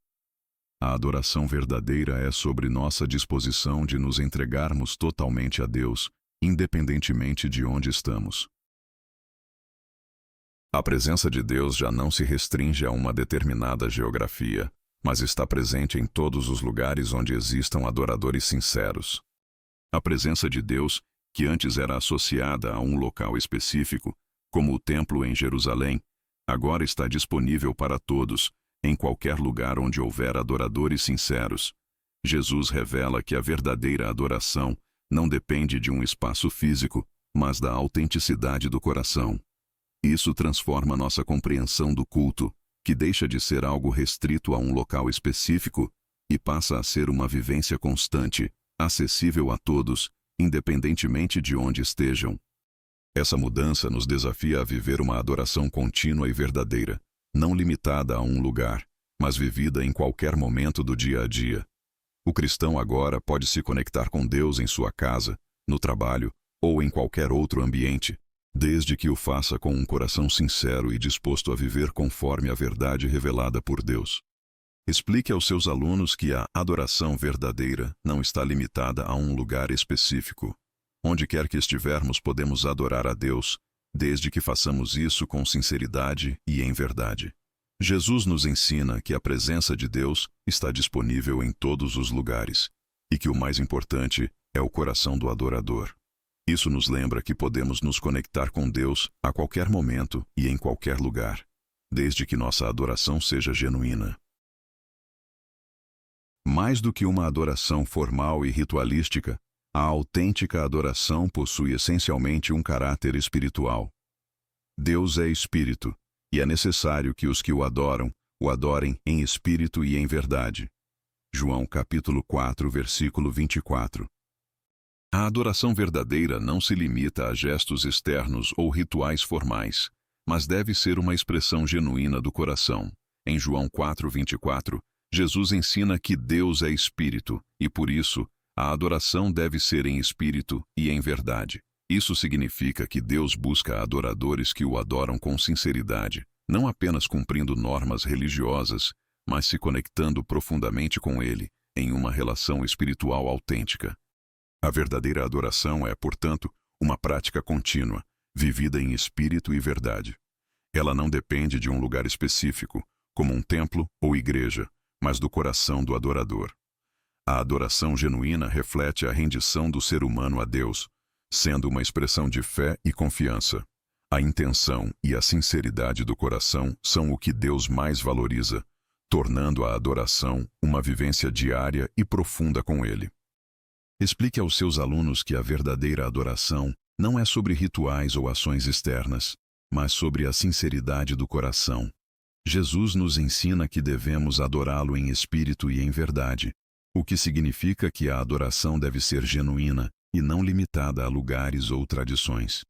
A adoração verdadeira é sobre nossa disposição de nos entregarmos totalmente a Deus, independentemente de onde estamos. A presença de Deus já não se restringe a uma determinada geografia, mas está presente em todos os lugares onde existam adoradores sinceros. A presença de Deus, que antes era associada a um local específico, como o templo em Jerusalém, agora está disponível para todos, em qualquer lugar onde houver adoradores sinceros. Jesus revela que a verdadeira adoração não depende de um espaço físico, mas da autenticidade do coração. Isso transforma nossa compreensão do culto, que deixa de ser algo restrito a um local específico, e passa a ser uma vivência constante, acessível a todos, independentemente de onde estejam. Essa mudança nos desafia a viver uma adoração contínua e verdadeira, não limitada a um lugar, mas vivida em qualquer momento do dia a dia. O cristão agora pode se conectar com Deus em sua casa, no trabalho ou em qualquer outro ambiente, desde que o faça com um coração sincero e disposto a viver conforme a verdade revelada por Deus. Explique aos seus alunos que a adoração verdadeira não está limitada a um lugar específico. Onde quer que estivermos, podemos adorar a Deus, desde que façamos isso com sinceridade e em verdade. Jesus nos ensina que a presença de Deus está disponível em todos os lugares, e que o mais importante é o coração do adorador. Isso nos lembra que podemos nos conectar com Deus a qualquer momento e em qualquer lugar, desde que nossa adoração seja genuína. Mais do que uma adoração formal e ritualística, a autêntica adoração possui essencialmente um caráter espiritual. Deus é espírito, e é necessário que os que o adorem em espírito e em verdade. João capítulo 4, versículo 24. A adoração verdadeira não se limita a gestos externos ou rituais formais, mas deve ser uma expressão genuína do coração. Em João 4:24, Jesus ensina que Deus é espírito, e por isso, a adoração deve ser em espírito e em verdade. Isso significa que Deus busca adoradores que o adoram com sinceridade, não apenas cumprindo normas religiosas, mas se conectando profundamente com Ele, em uma relação espiritual autêntica. A verdadeira adoração é, portanto, uma prática contínua, vivida em espírito e verdade. Ela não depende de um lugar específico, como um templo ou igreja, mas do coração do adorador. A adoração genuína reflete a rendição do ser humano a Deus, sendo uma expressão de fé e confiança. A intenção e a sinceridade do coração são o que Deus mais valoriza, tornando a adoração uma vivência diária e profunda com Ele. Explique aos seus alunos que a verdadeira adoração não é sobre rituais ou ações externas, mas sobre a sinceridade do coração. Jesus nos ensina que devemos adorá-lo em espírito e em verdade, o que significa que a adoração deve ser genuína e não limitada a lugares ou tradições.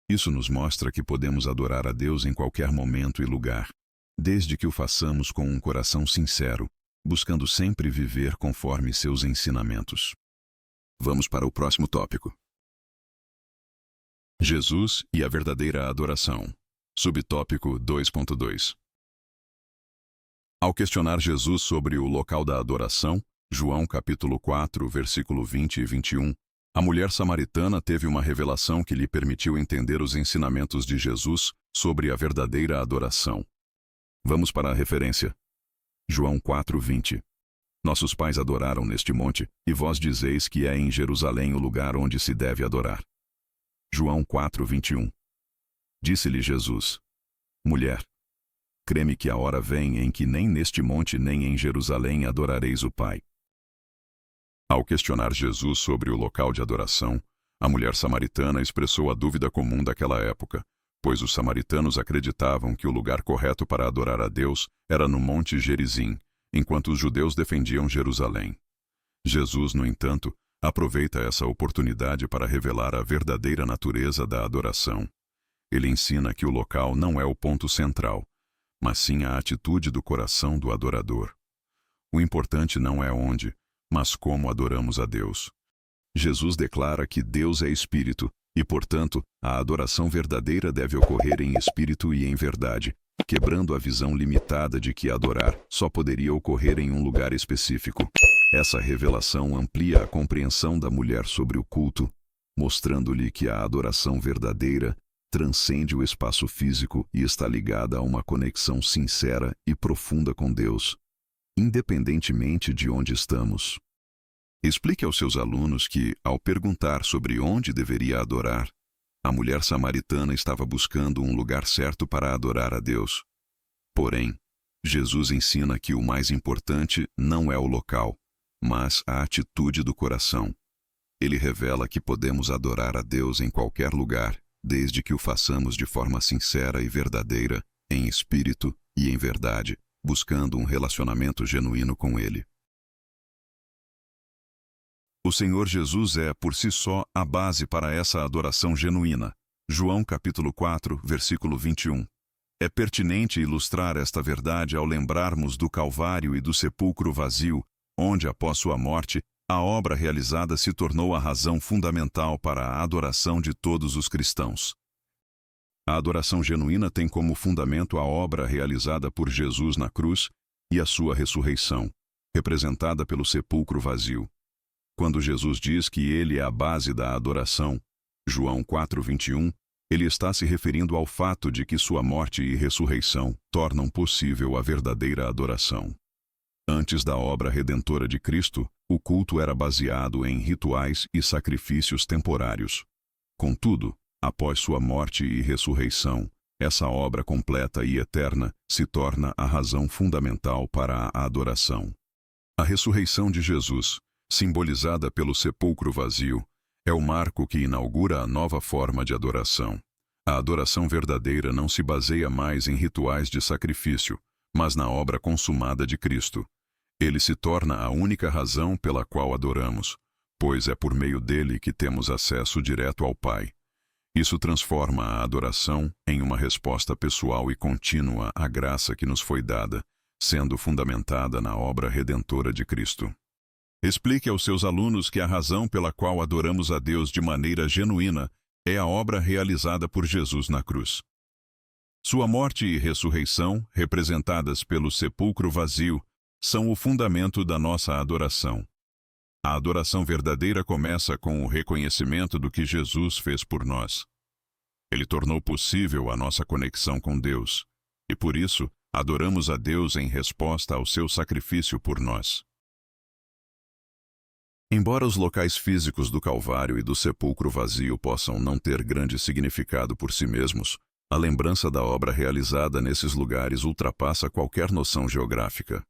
Isso nos mostra que podemos adorar a Deus em qualquer momento e lugar, desde que o façamos com um coração sincero, buscando sempre viver conforme seus ensinamentos. Vamos para o próximo tópico. Jesus e a verdadeira adoração. Subtópico 2.2. Ao questionar Jesus sobre o local da adoração, João capítulo 4, versículo 20 e 21, a mulher samaritana teve uma revelação que lhe permitiu entender os ensinamentos de Jesus sobre a verdadeira adoração. Vamos para a referência. João 4, 20. Nossos pais adoraram neste monte, e vós dizeis que é em Jerusalém o lugar onde se deve adorar. João 4, 21. Disse-lhe Jesus: Mulher, crê-me que a hora vem em que nem neste monte nem em Jerusalém adorareis o Pai. Ao questionar Jesus sobre o local de adoração, a mulher samaritana expressou a dúvida comum daquela época, pois os samaritanos acreditavam que o lugar correto para adorar a Deus era no Monte Gerizim, enquanto os judeus defendiam Jerusalém. Jesus, no entanto, aproveita essa oportunidade para revelar a verdadeira natureza da adoração. Ele ensina que o local não é o ponto central, mas sim a atitude do coração do adorador. O importante não é onde, mas como adoramos a Deus. Jesus declara que Deus é espírito e, portanto, a adoração verdadeira deve ocorrer em espírito e em verdade, quebrando a visão limitada de que adorar só poderia ocorrer em um lugar específico. Essa revelação amplia a compreensão da mulher sobre o culto, mostrando-lhe que a adoração verdadeira transcende o espaço físico e está ligada a uma conexão sincera e profunda com Deus, independentemente de onde estamos. Explique aos seus alunos que, ao perguntar sobre onde deveria adorar, a mulher samaritana estava buscando um lugar certo para adorar a Deus. Porém, Jesus ensina que o mais importante não é o local, mas a atitude do coração. Ele revela que podemos adorar a Deus em qualquer lugar, desde que o façamos de forma sincera e verdadeira, em espírito e em verdade, buscando um relacionamento genuíno com Ele. O Senhor Jesus é, por si só, a base para essa adoração genuína. João capítulo 4, versículo 21. É pertinente ilustrar esta verdade ao lembrarmos do Calvário e do sepulcro vazio, onde, após sua morte, a obra realizada se tornou a razão fundamental para a adoração de todos os cristãos. A adoração genuína tem como fundamento a obra realizada por Jesus na cruz e a sua ressurreição, representada pelo sepulcro vazio. Quando Jesus diz que ele é a base da adoração, João 4, 21, ele está se referindo ao fato de que sua morte e ressurreição tornam possível a verdadeira adoração. Antes da obra redentora de Cristo, o culto era baseado em rituais e sacrifícios temporários. Contudo, após sua morte e ressurreição, essa obra completa e eterna se torna a razão fundamental para a adoração. A ressurreição de Jesus, simbolizada pelo sepulcro vazio, é o marco que inaugura a nova forma de adoração. A adoração verdadeira não se baseia mais em rituais de sacrifício, mas na obra consumada de Cristo. Ele se torna a única razão pela qual adoramos, pois é por meio dele que temos acesso direto ao Pai. Isso transforma a adoração em uma resposta pessoal e contínua à graça que nos foi dada, sendo fundamentada na obra redentora de Cristo. Explique aos seus alunos que a razão pela qual adoramos a Deus de maneira genuína é a obra realizada por Jesus na cruz. Sua morte e ressurreição, representadas pelo sepulcro vazio, são o fundamento da nossa adoração. A adoração verdadeira começa com o reconhecimento do que Jesus fez por nós. Ele tornou possível a nossa conexão com Deus, e por isso adoramos a Deus em resposta ao seu sacrifício por nós. Embora os locais físicos do Calvário e do sepulcro vazio possam não ter grande significado por si mesmos, a lembrança da obra realizada nesses lugares ultrapassa qualquer noção geográfica.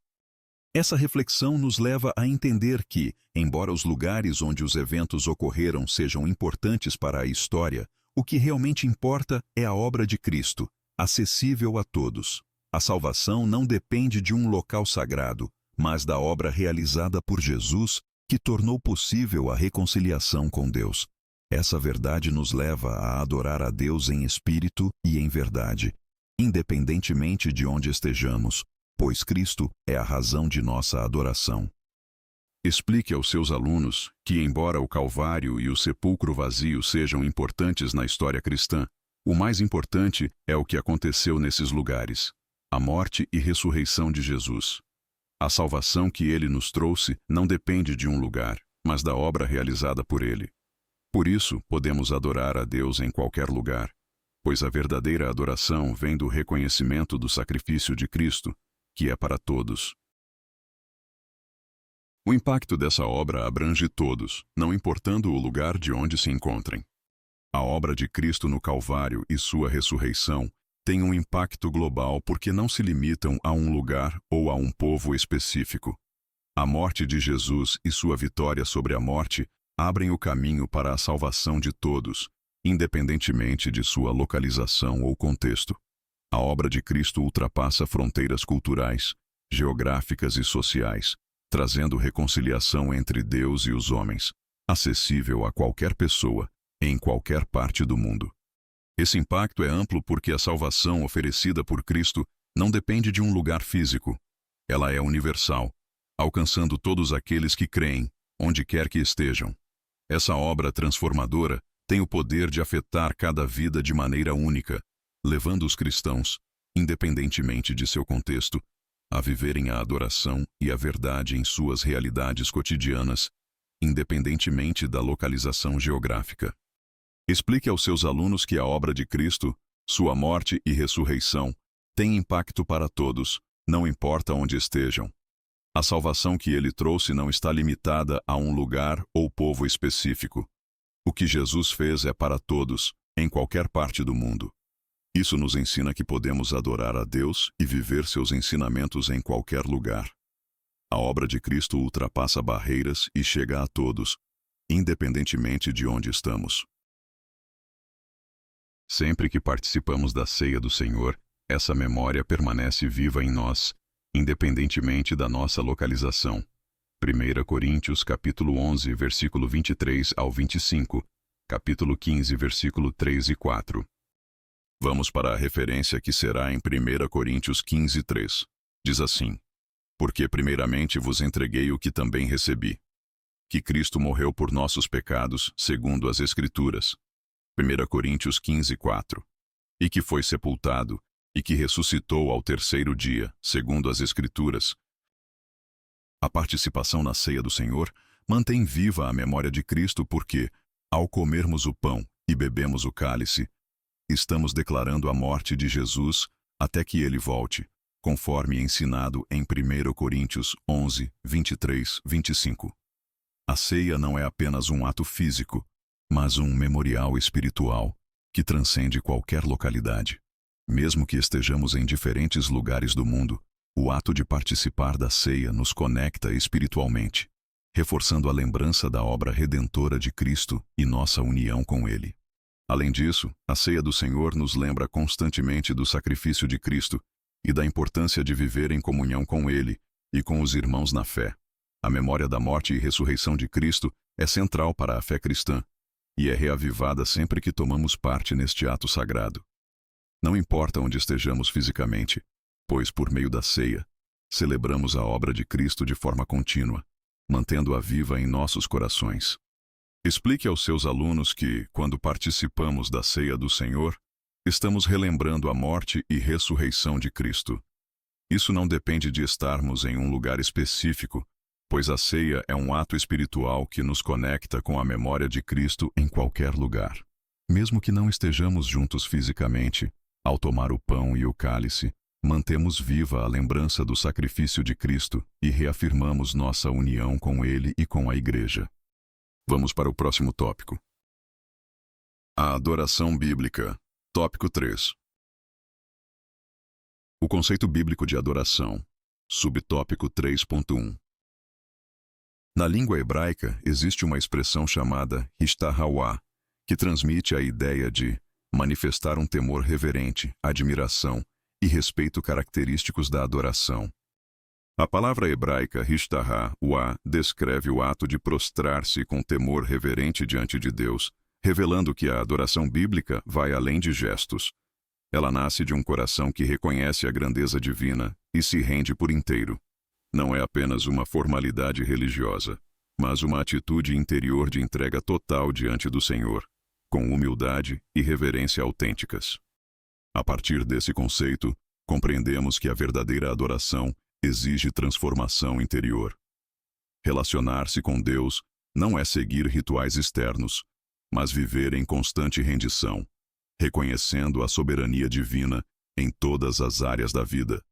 Essa reflexão nos leva a entender que, embora os lugares onde os eventos ocorreram sejam importantes para a história, o que realmente importa é a obra de Cristo, acessível a todos. A salvação não depende de um local sagrado, mas da obra realizada por Jesus, que tornou possível a reconciliação com Deus. Essa verdade nos leva a adorar a Deus em espírito e em verdade, independentemente de onde estejamos, pois Cristo é a razão de nossa adoração. Explique aos seus alunos que, embora o Calvário e o sepulcro vazio sejam importantes na história cristã, o mais importante é o que aconteceu nesses lugares: a morte e ressurreição de Jesus. A salvação que ele nos trouxe não depende de um lugar, mas da obra realizada por ele. Por isso, podemos adorar a Deus em qualquer lugar, pois a verdadeira adoração vem do reconhecimento do sacrifício de Cristo, que é para todos. O impacto dessa obra abrange todos, não importando o lugar de onde se encontrem. A obra de Cristo no Calvário e sua ressurreição tem um impacto global porque não se limitam a um lugar ou a um povo específico. A morte de Jesus e sua vitória sobre a morte abrem o caminho para a salvação de todos, independentemente de sua localização ou contexto. A obra de Cristo ultrapassa fronteiras culturais, geográficas e sociais, trazendo reconciliação entre Deus e os homens, acessível a qualquer pessoa, em qualquer parte do mundo. Esse impacto é amplo porque a salvação oferecida por Cristo não depende de um lugar físico. Ela é universal, alcançando todos aqueles que creem, onde quer que estejam. Essa obra transformadora tem o poder de afetar cada vida de maneira única, levando os cristãos, independentemente de seu contexto, a viverem a adoração e a verdade em suas realidades cotidianas, independentemente da localização geográfica. Explique aos seus alunos que a obra de Cristo, sua morte e ressurreição, tem impacto para todos, não importa onde estejam. A salvação que ele trouxe não está limitada a um lugar ou povo específico. O que Jesus fez é para todos, em qualquer parte do mundo. Isso nos ensina que podemos adorar a Deus e viver seus ensinamentos em qualquer lugar. A obra de Cristo ultrapassa barreiras e chega a todos, independentemente de onde estamos. Sempre que participamos da ceia do Senhor, essa memória permanece viva em nós, independentemente da nossa localização. 1 Coríntios capítulo 11, versículo 23 ao 25, capítulo 15, versículo 3 e 4. Vamos para a referência que será em 1 Coríntios 15, 3. Diz assim: Porque primeiramente vos entreguei o que também recebi, que Cristo morreu por nossos pecados, segundo as Escrituras. 1 Coríntios 15, 4. E que foi sepultado, e que ressuscitou ao terceiro dia, segundo as Escrituras. A participação na ceia do Senhor mantém viva a memória de Cristo porque, ao comermos o pão e bebemos o cálice, estamos declarando a morte de Jesus até que ele volte, conforme ensinado em 1 Coríntios 11, 23, 25. A ceia não é apenas um ato físico, mas um memorial espiritual que transcende qualquer localidade. Mesmo que estejamos em diferentes lugares do mundo, o ato de participar da ceia nos conecta espiritualmente, reforçando a lembrança da obra redentora de Cristo e nossa união com Ele. Além disso, a ceia do Senhor nos lembra constantemente do sacrifício de Cristo e da importância de viver em comunhão com Ele e com os irmãos na fé. A memória da morte e ressurreição de Cristo é central para a fé cristã e é reavivada sempre que tomamos parte neste ato sagrado. Não importa onde estejamos fisicamente, pois por meio da ceia, celebramos a obra de Cristo de forma contínua, mantendo-a viva em nossos corações. Explique aos seus alunos que, quando participamos da ceia do Senhor, estamos relembrando a morte e ressurreição de Cristo. Isso não depende de estarmos em um lugar específico, pois a ceia é um ato espiritual que nos conecta com a memória de Cristo em qualquer lugar. Mesmo que não estejamos juntos fisicamente, ao tomar o pão e o cálice, mantemos viva a lembrança do sacrifício de Cristo e reafirmamos nossa união com Ele e com a Igreja. Vamos para o próximo tópico. A adoração bíblica. Tópico 3. O conceito bíblico de adoração. Subtópico 3.1. Na língua hebraica, existe uma expressão chamada Hishtahawá, que transmite a ideia de manifestar um temor reverente, admiração e respeito característicos da adoração. A palavra hebraica Hishtahawá descreve o ato de prostrar-se com temor reverente diante de Deus, revelando que a adoração bíblica vai além de gestos. Ela nasce de um coração que reconhece a grandeza divina e se rende por inteiro. não é apenas uma formalidade religiosa, mas uma atitude interior de entrega total diante do Senhor, com humildade e reverência autênticas. A partir desse conceito, compreendemos que a verdadeira adoração exige transformação interior. Relacionar-se com Deus não é seguir rituais externos, mas viver em constante rendição, reconhecendo a soberania divina em todas as áreas da vida.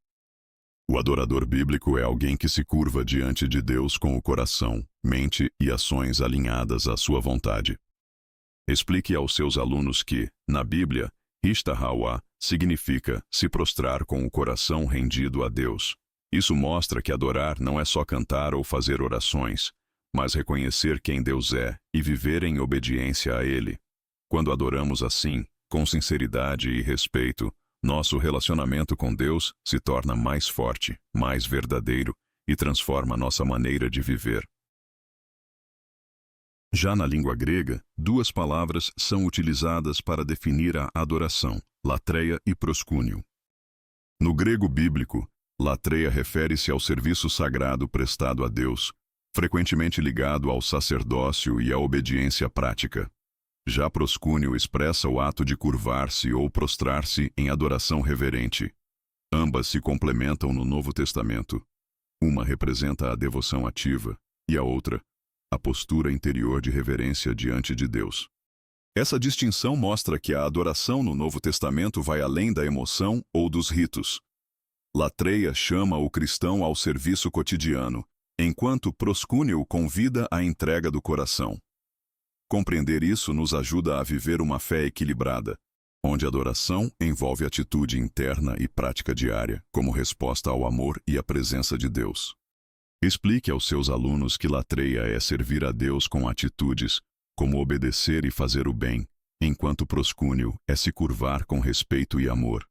O adorador bíblico é alguém que se curva diante de Deus com o coração, mente e ações alinhadas à sua vontade. Explique aos seus alunos que, na Bíblia, Ishtahawa significa se prostrar com o coração rendido a Deus. Isso mostra que adorar não é só cantar ou fazer orações, mas reconhecer quem Deus é e viver em obediência a Ele. Quando adoramos assim, com sinceridade e respeito, nosso relacionamento com Deus se torna mais forte, mais verdadeiro e transforma nossa maneira de viver. Já na língua grega, duas palavras são utilizadas para definir a adoração, latreia e proskúnio. No grego bíblico, latreia refere-se ao serviço sagrado prestado a Deus, frequentemente ligado ao sacerdócio e à obediência prática. Já proskúnio expressa o ato de curvar-se ou prostrar-se em adoração reverente. Ambas se complementam no Novo Testamento. Uma representa a devoção ativa e a outra, a postura interior de reverência diante de Deus. Essa distinção mostra que a adoração no Novo Testamento vai além da emoção ou dos ritos. Latreia chama o cristão ao serviço cotidiano, enquanto proskúnio convida à entrega do coração. Compreender isso nos ajuda a viver uma fé equilibrada, onde a adoração envolve atitude interna e prática diária, como resposta ao amor e à presença de Deus. Explique aos seus alunos que latreia é servir a Deus com atitudes, como obedecer e fazer o bem, enquanto proskúnio é se curvar com respeito e amor.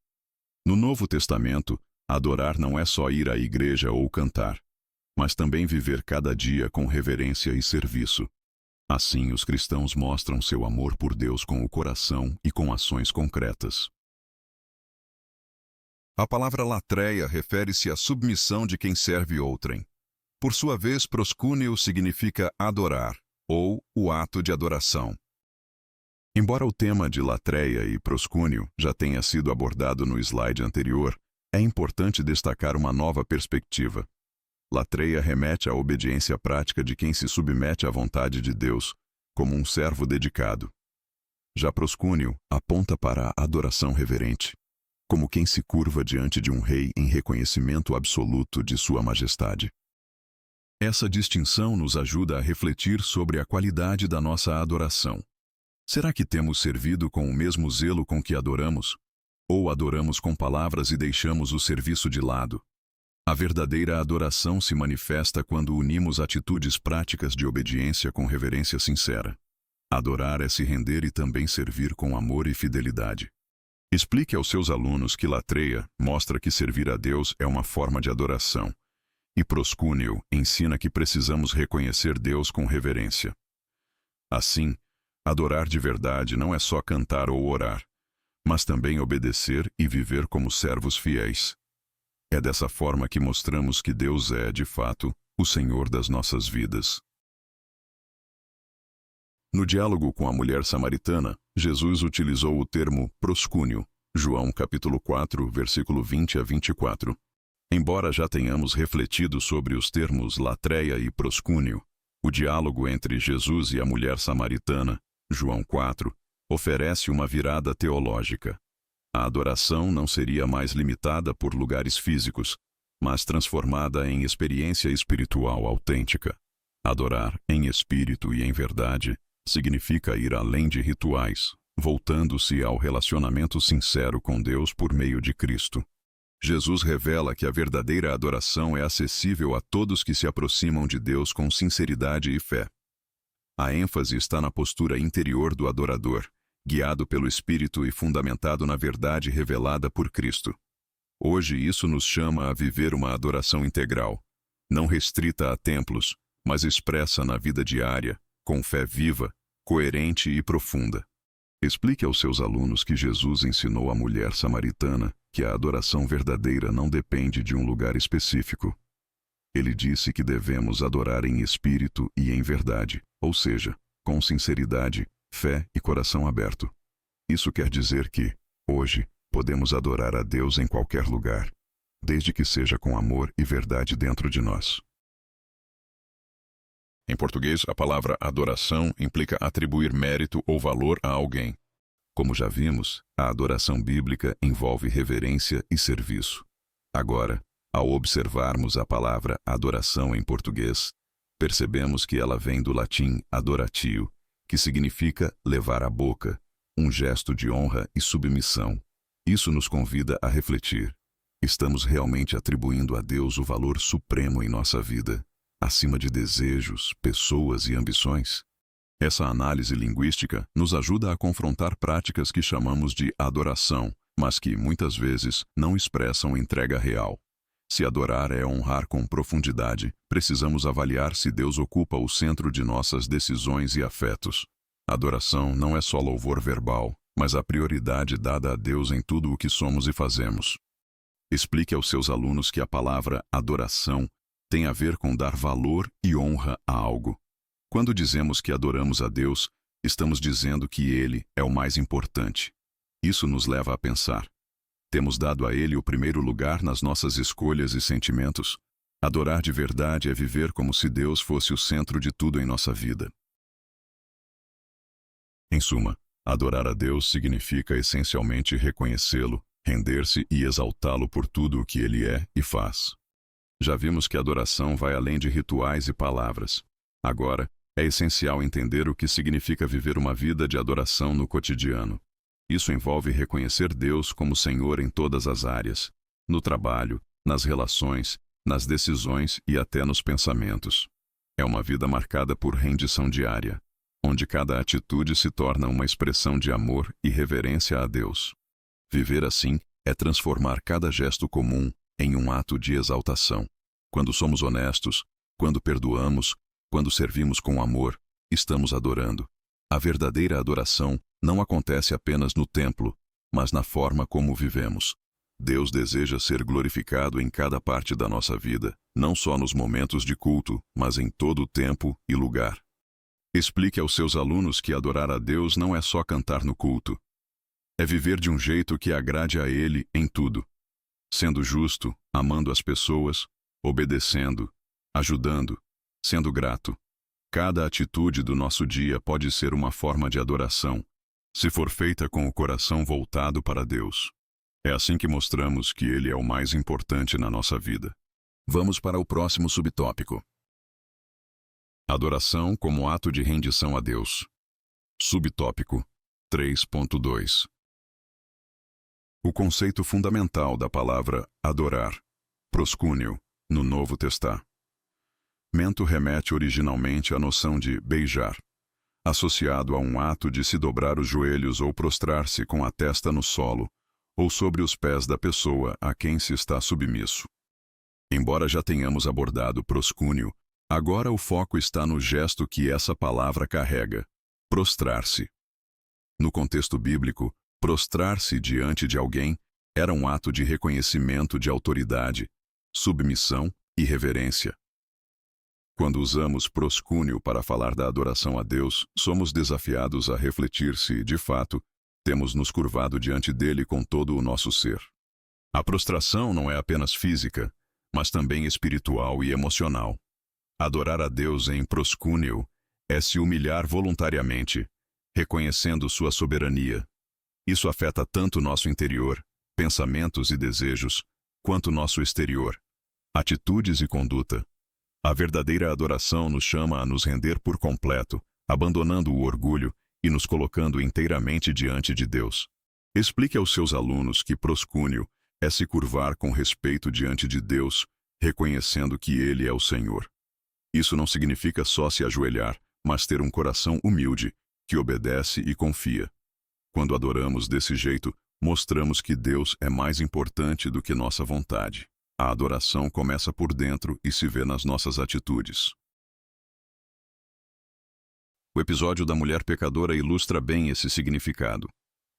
No Novo Testamento, adorar não é só ir à igreja ou cantar, mas também viver cada dia com reverência e serviço. Assim, os cristãos mostram seu amor por Deus com o coração e com ações concretas. A palavra latreia refere-se à submissão de quem serve outrem. Por sua vez, proskúnio significa adorar, ou o ato de adoração. Embora o tema de latreia e proskúnio já tenha sido abordado no slide anterior, é importante destacar uma nova perspectiva. Latreia remete à obediência prática de quem se submete à vontade de Deus, como um servo dedicado. Já proskúnio aponta para a adoração reverente, como quem se curva diante de um rei em reconhecimento absoluto de sua majestade. Essa distinção nos ajuda a refletir sobre a qualidade da nossa adoração. Será que temos servido com o mesmo zelo com que adoramos? Ou adoramos com palavras e deixamos o serviço de lado? A verdadeira adoração se manifesta quando unimos atitudes práticas de obediência com reverência sincera. Adorar é se render e também servir com amor e fidelidade. Explique aos seus alunos que latreia mostra que servir a Deus é uma forma de adoração, e proskúnio ensina que precisamos reconhecer Deus com reverência. Assim, adorar de verdade não é só cantar ou orar, mas também obedecer e viver como servos fiéis. É dessa forma que mostramos que Deus é, de fato, o Senhor das nossas vidas. No diálogo com a mulher samaritana, Jesus utilizou o termo proskúnio, João capítulo 4, versículo 20 a 24. Embora já tenhamos refletido sobre os termos latreia e proskúnio, o diálogo entre Jesus e a mulher samaritana, João 4, oferece uma virada teológica. A adoração não seria mais limitada por lugares físicos, mas transformada em experiência espiritual autêntica. Adorar em espírito e em verdade significa ir além de rituais, voltando-se ao relacionamento sincero com Deus por meio de Cristo. Jesus revela que a verdadeira adoração é acessível a todos que se aproximam de Deus com sinceridade e fé. A ênfase está na postura interior do adorador, guiado pelo Espírito e fundamentado na verdade revelada por Cristo. Hoje isso nos chama a viver uma adoração integral, não restrita a templos, mas expressa na vida diária, com fé viva, coerente e profunda. Explique aos seus alunos que Jesus ensinou à mulher samaritana que a adoração verdadeira não depende de um lugar específico. Ele disse que devemos adorar em espírito e em verdade, ou seja, com sinceridade, fé e coração aberto. Isso quer dizer que, hoje, podemos adorar a Deus em qualquer lugar, desde que seja com amor e verdade dentro de nós. Em português, a palavra adoração implica atribuir mérito ou valor a alguém. Como já vimos, a adoração bíblica envolve reverência e serviço. Agora, ao observarmos a palavra adoração em português, percebemos que ela vem do latim adoratio, que significa levar à boca, um gesto de honra e submissão. Isso nos convida a refletir. Estamos realmente atribuindo a Deus o valor supremo em nossa vida, acima de desejos, pessoas e ambições? Essa análise linguística nos ajuda a confrontar práticas que chamamos de adoração, mas que, muitas vezes, não expressam entrega real. Se adorar é honrar com profundidade, precisamos avaliar se Deus ocupa o centro de nossas decisões e afetos. Adoração não é só louvor verbal, mas a prioridade dada a Deus em tudo o que somos e fazemos. Explique aos seus alunos que a palavra adoração tem a ver com dar valor e honra a algo. Quando dizemos que adoramos a Deus, estamos dizendo que Ele é o mais importante. Isso nos leva a pensar: temos dado a Ele o primeiro lugar nas nossas escolhas e sentimentos? Adorar de verdade é viver como se Deus fosse o centro de tudo em nossa vida. Em suma, adorar a Deus significa essencialmente reconhecê-lo, render-se e exaltá-lo por tudo o que Ele é e faz. Já vimos que a adoração vai além de rituais e palavras. Agora, é essencial entender o que significa viver uma vida de adoração no cotidiano. Isso envolve reconhecer Deus como Senhor em todas as áreas, no trabalho, nas relações, nas decisões e até nos pensamentos. É uma vida marcada por rendição diária, onde cada atitude se torna uma expressão de amor e reverência a Deus. Viver assim é transformar cada gesto comum em um ato de exaltação. Quando somos honestos, quando perdoamos, quando servimos com amor, estamos adorando. A verdadeira adoração não acontece apenas no templo, mas na forma como vivemos. Deus deseja ser glorificado em cada parte da nossa vida, não só nos momentos de culto, mas em todo o tempo e lugar. Explique aos seus alunos que adorar a Deus não é só cantar no culto. É viver de um jeito que agrade a Ele em tudo. Sendo justo, amando as pessoas, obedecendo, ajudando, sendo grato. Cada atitude do nosso dia pode ser uma forma de adoração, se for feita com o coração voltado para Deus. É assim que mostramos que Ele é o mais importante na nossa vida. Vamos para o próximo subtópico. Adoração como ato de rendição a Deus. Subtópico 3.2. O conceito fundamental da palavra adorar, proscúnio, no Novo Testamento remete originalmente à noção de beijar, associado a um ato de se dobrar os joelhos ou prostrar-se com a testa no solo, ou sobre os pés da pessoa a quem se está submisso. Embora já tenhamos abordado proscúnio, agora o foco está no gesto que essa palavra carrega, prostrar-se. No contexto bíblico, prostrar-se diante de alguém era um ato de reconhecimento de autoridade, submissão e reverência. Quando usamos proscúnio para falar da adoração a Deus, somos desafiados a refletir se, de fato, temos nos curvado diante dele com todo o nosso ser. A prostração não é apenas física, mas também espiritual e emocional. Adorar a Deus em proscúnio é se humilhar voluntariamente, reconhecendo sua soberania. Isso afeta tanto nosso interior, pensamentos e desejos, quanto nosso exterior, atitudes e conduta. A verdadeira adoração nos chama a nos render por completo, abandonando o orgulho e nos colocando inteiramente diante de Deus. Explique aos seus alunos que proscúnio é se curvar com respeito diante de Deus, reconhecendo que Ele é o Senhor. Isso não significa só se ajoelhar, mas ter um coração humilde, que obedece e confia. Quando adoramos desse jeito, mostramos que Deus é mais importante do que nossa vontade. A adoração começa por dentro e se vê nas nossas atitudes. O episódio da mulher pecadora ilustra bem esse significado.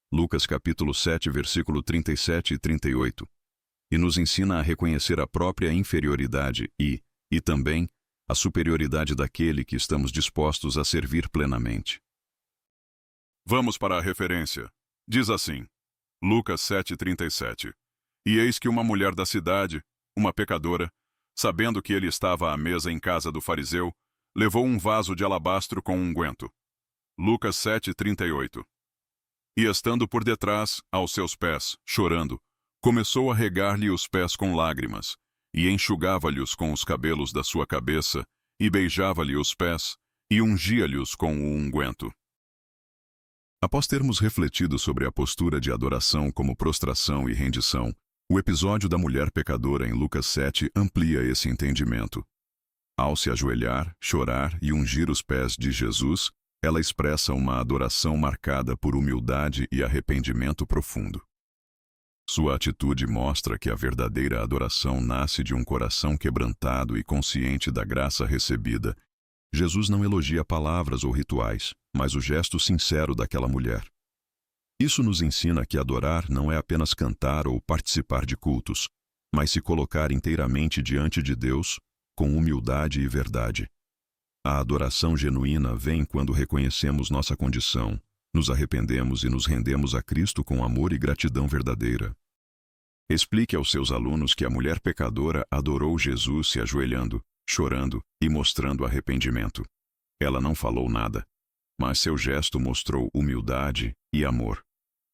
Lucas capítulo 7, versículo 37 e 38. E nos ensina a reconhecer a própria inferioridade e, e também a superioridade daquele que estamos dispostos a servir plenamente. Vamos para a referência. Diz assim, Lucas 7:37. E eis que uma mulher da cidade, uma pecadora, sabendo que ele estava à mesa em casa do fariseu, levou um vaso de alabastro com unguento. Lucas 7:38. E estando por detrás, aos seus pés, chorando, começou a regar-lhe os pés com lágrimas, e enxugava-lhes com os cabelos da sua cabeça, e beijava-lhe os pés, e ungia-lhes com o unguento. Após termos refletido sobre a postura de adoração como prostração e rendição, o episódio da mulher pecadora em Lucas 7 amplia esse entendimento. Ao se ajoelhar, chorar e ungir os pés de Jesus, ela expressa uma adoração marcada por humildade e arrependimento profundo. Sua atitude mostra que a verdadeira adoração nasce de um coração quebrantado e consciente da graça recebida. Jesus não elogia palavras ou rituais, mas o gesto sincero daquela mulher. Isso nos ensina que adorar não é apenas cantar ou participar de cultos, mas se colocar inteiramente diante de Deus, com humildade e verdade. A adoração genuína vem quando reconhecemos nossa condição, nos arrependemos e nos rendemos a Cristo com amor e gratidão verdadeira. Explique aos seus alunos que a mulher pecadora adorou Jesus se ajoelhando, chorando e mostrando arrependimento. Ela não falou nada, mas seu gesto mostrou humildade e amor.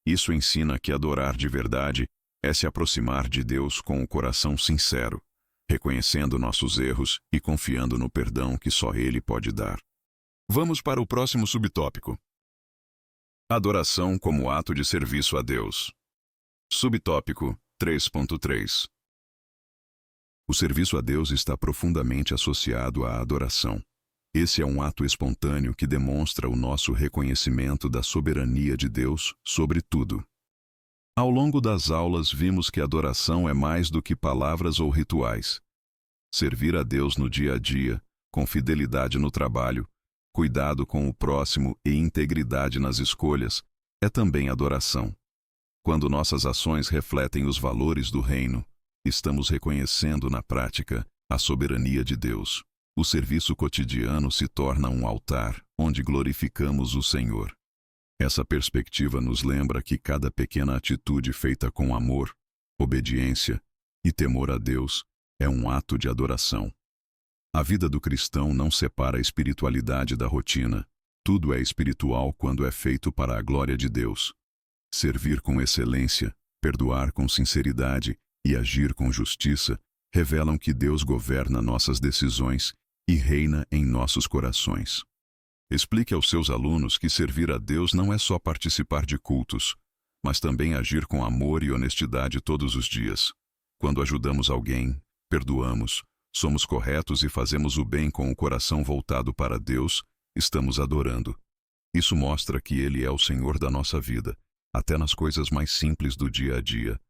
Isso ensina que adorar de verdade é se aproximar de Deus com o coração sincero, reconhecendo nossos erros e confiando no perdão que só Ele pode dar. Vamos para o próximo subtópico. Adoração como ato de serviço a Deus. Subtópico 3.3. O serviço a Deus está profundamente associado à adoração. Esse é um ato espontâneo que demonstra o nosso reconhecimento da soberania de Deus sobre tudo. Ao longo das aulas vimos que adoração é mais do que palavras ou rituais. Servir a Deus no dia a dia, com fidelidade no trabalho, cuidado com o próximo e integridade nas escolhas, é também adoração. Quando nossas ações refletem os valores do reino, estamos reconhecendo na prática a soberania de Deus. O serviço cotidiano se torna um altar onde glorificamos o Senhor. Essa perspectiva nos lembra que cada pequena atitude feita com amor, obediência e temor a Deus é um ato de adoração. A vida do cristão não separa a espiritualidade da rotina. Tudo é espiritual quando é feito para a glória de Deus. Servir com excelência, perdoar com sinceridade e agir com justiça revelam que Deus governa nossas decisões e reina em nossos corações. Explique aos seus alunos que servir a Deus não é só participar de cultos, mas também agir com amor e honestidade todos os dias. Quando ajudamos alguém, perdoamos, somos corretos e fazemos o bem com o coração voltado para Deus, estamos adorando. Isso mostra que Ele é o Senhor da nossa vida, até nas coisas mais simples do dia a dia.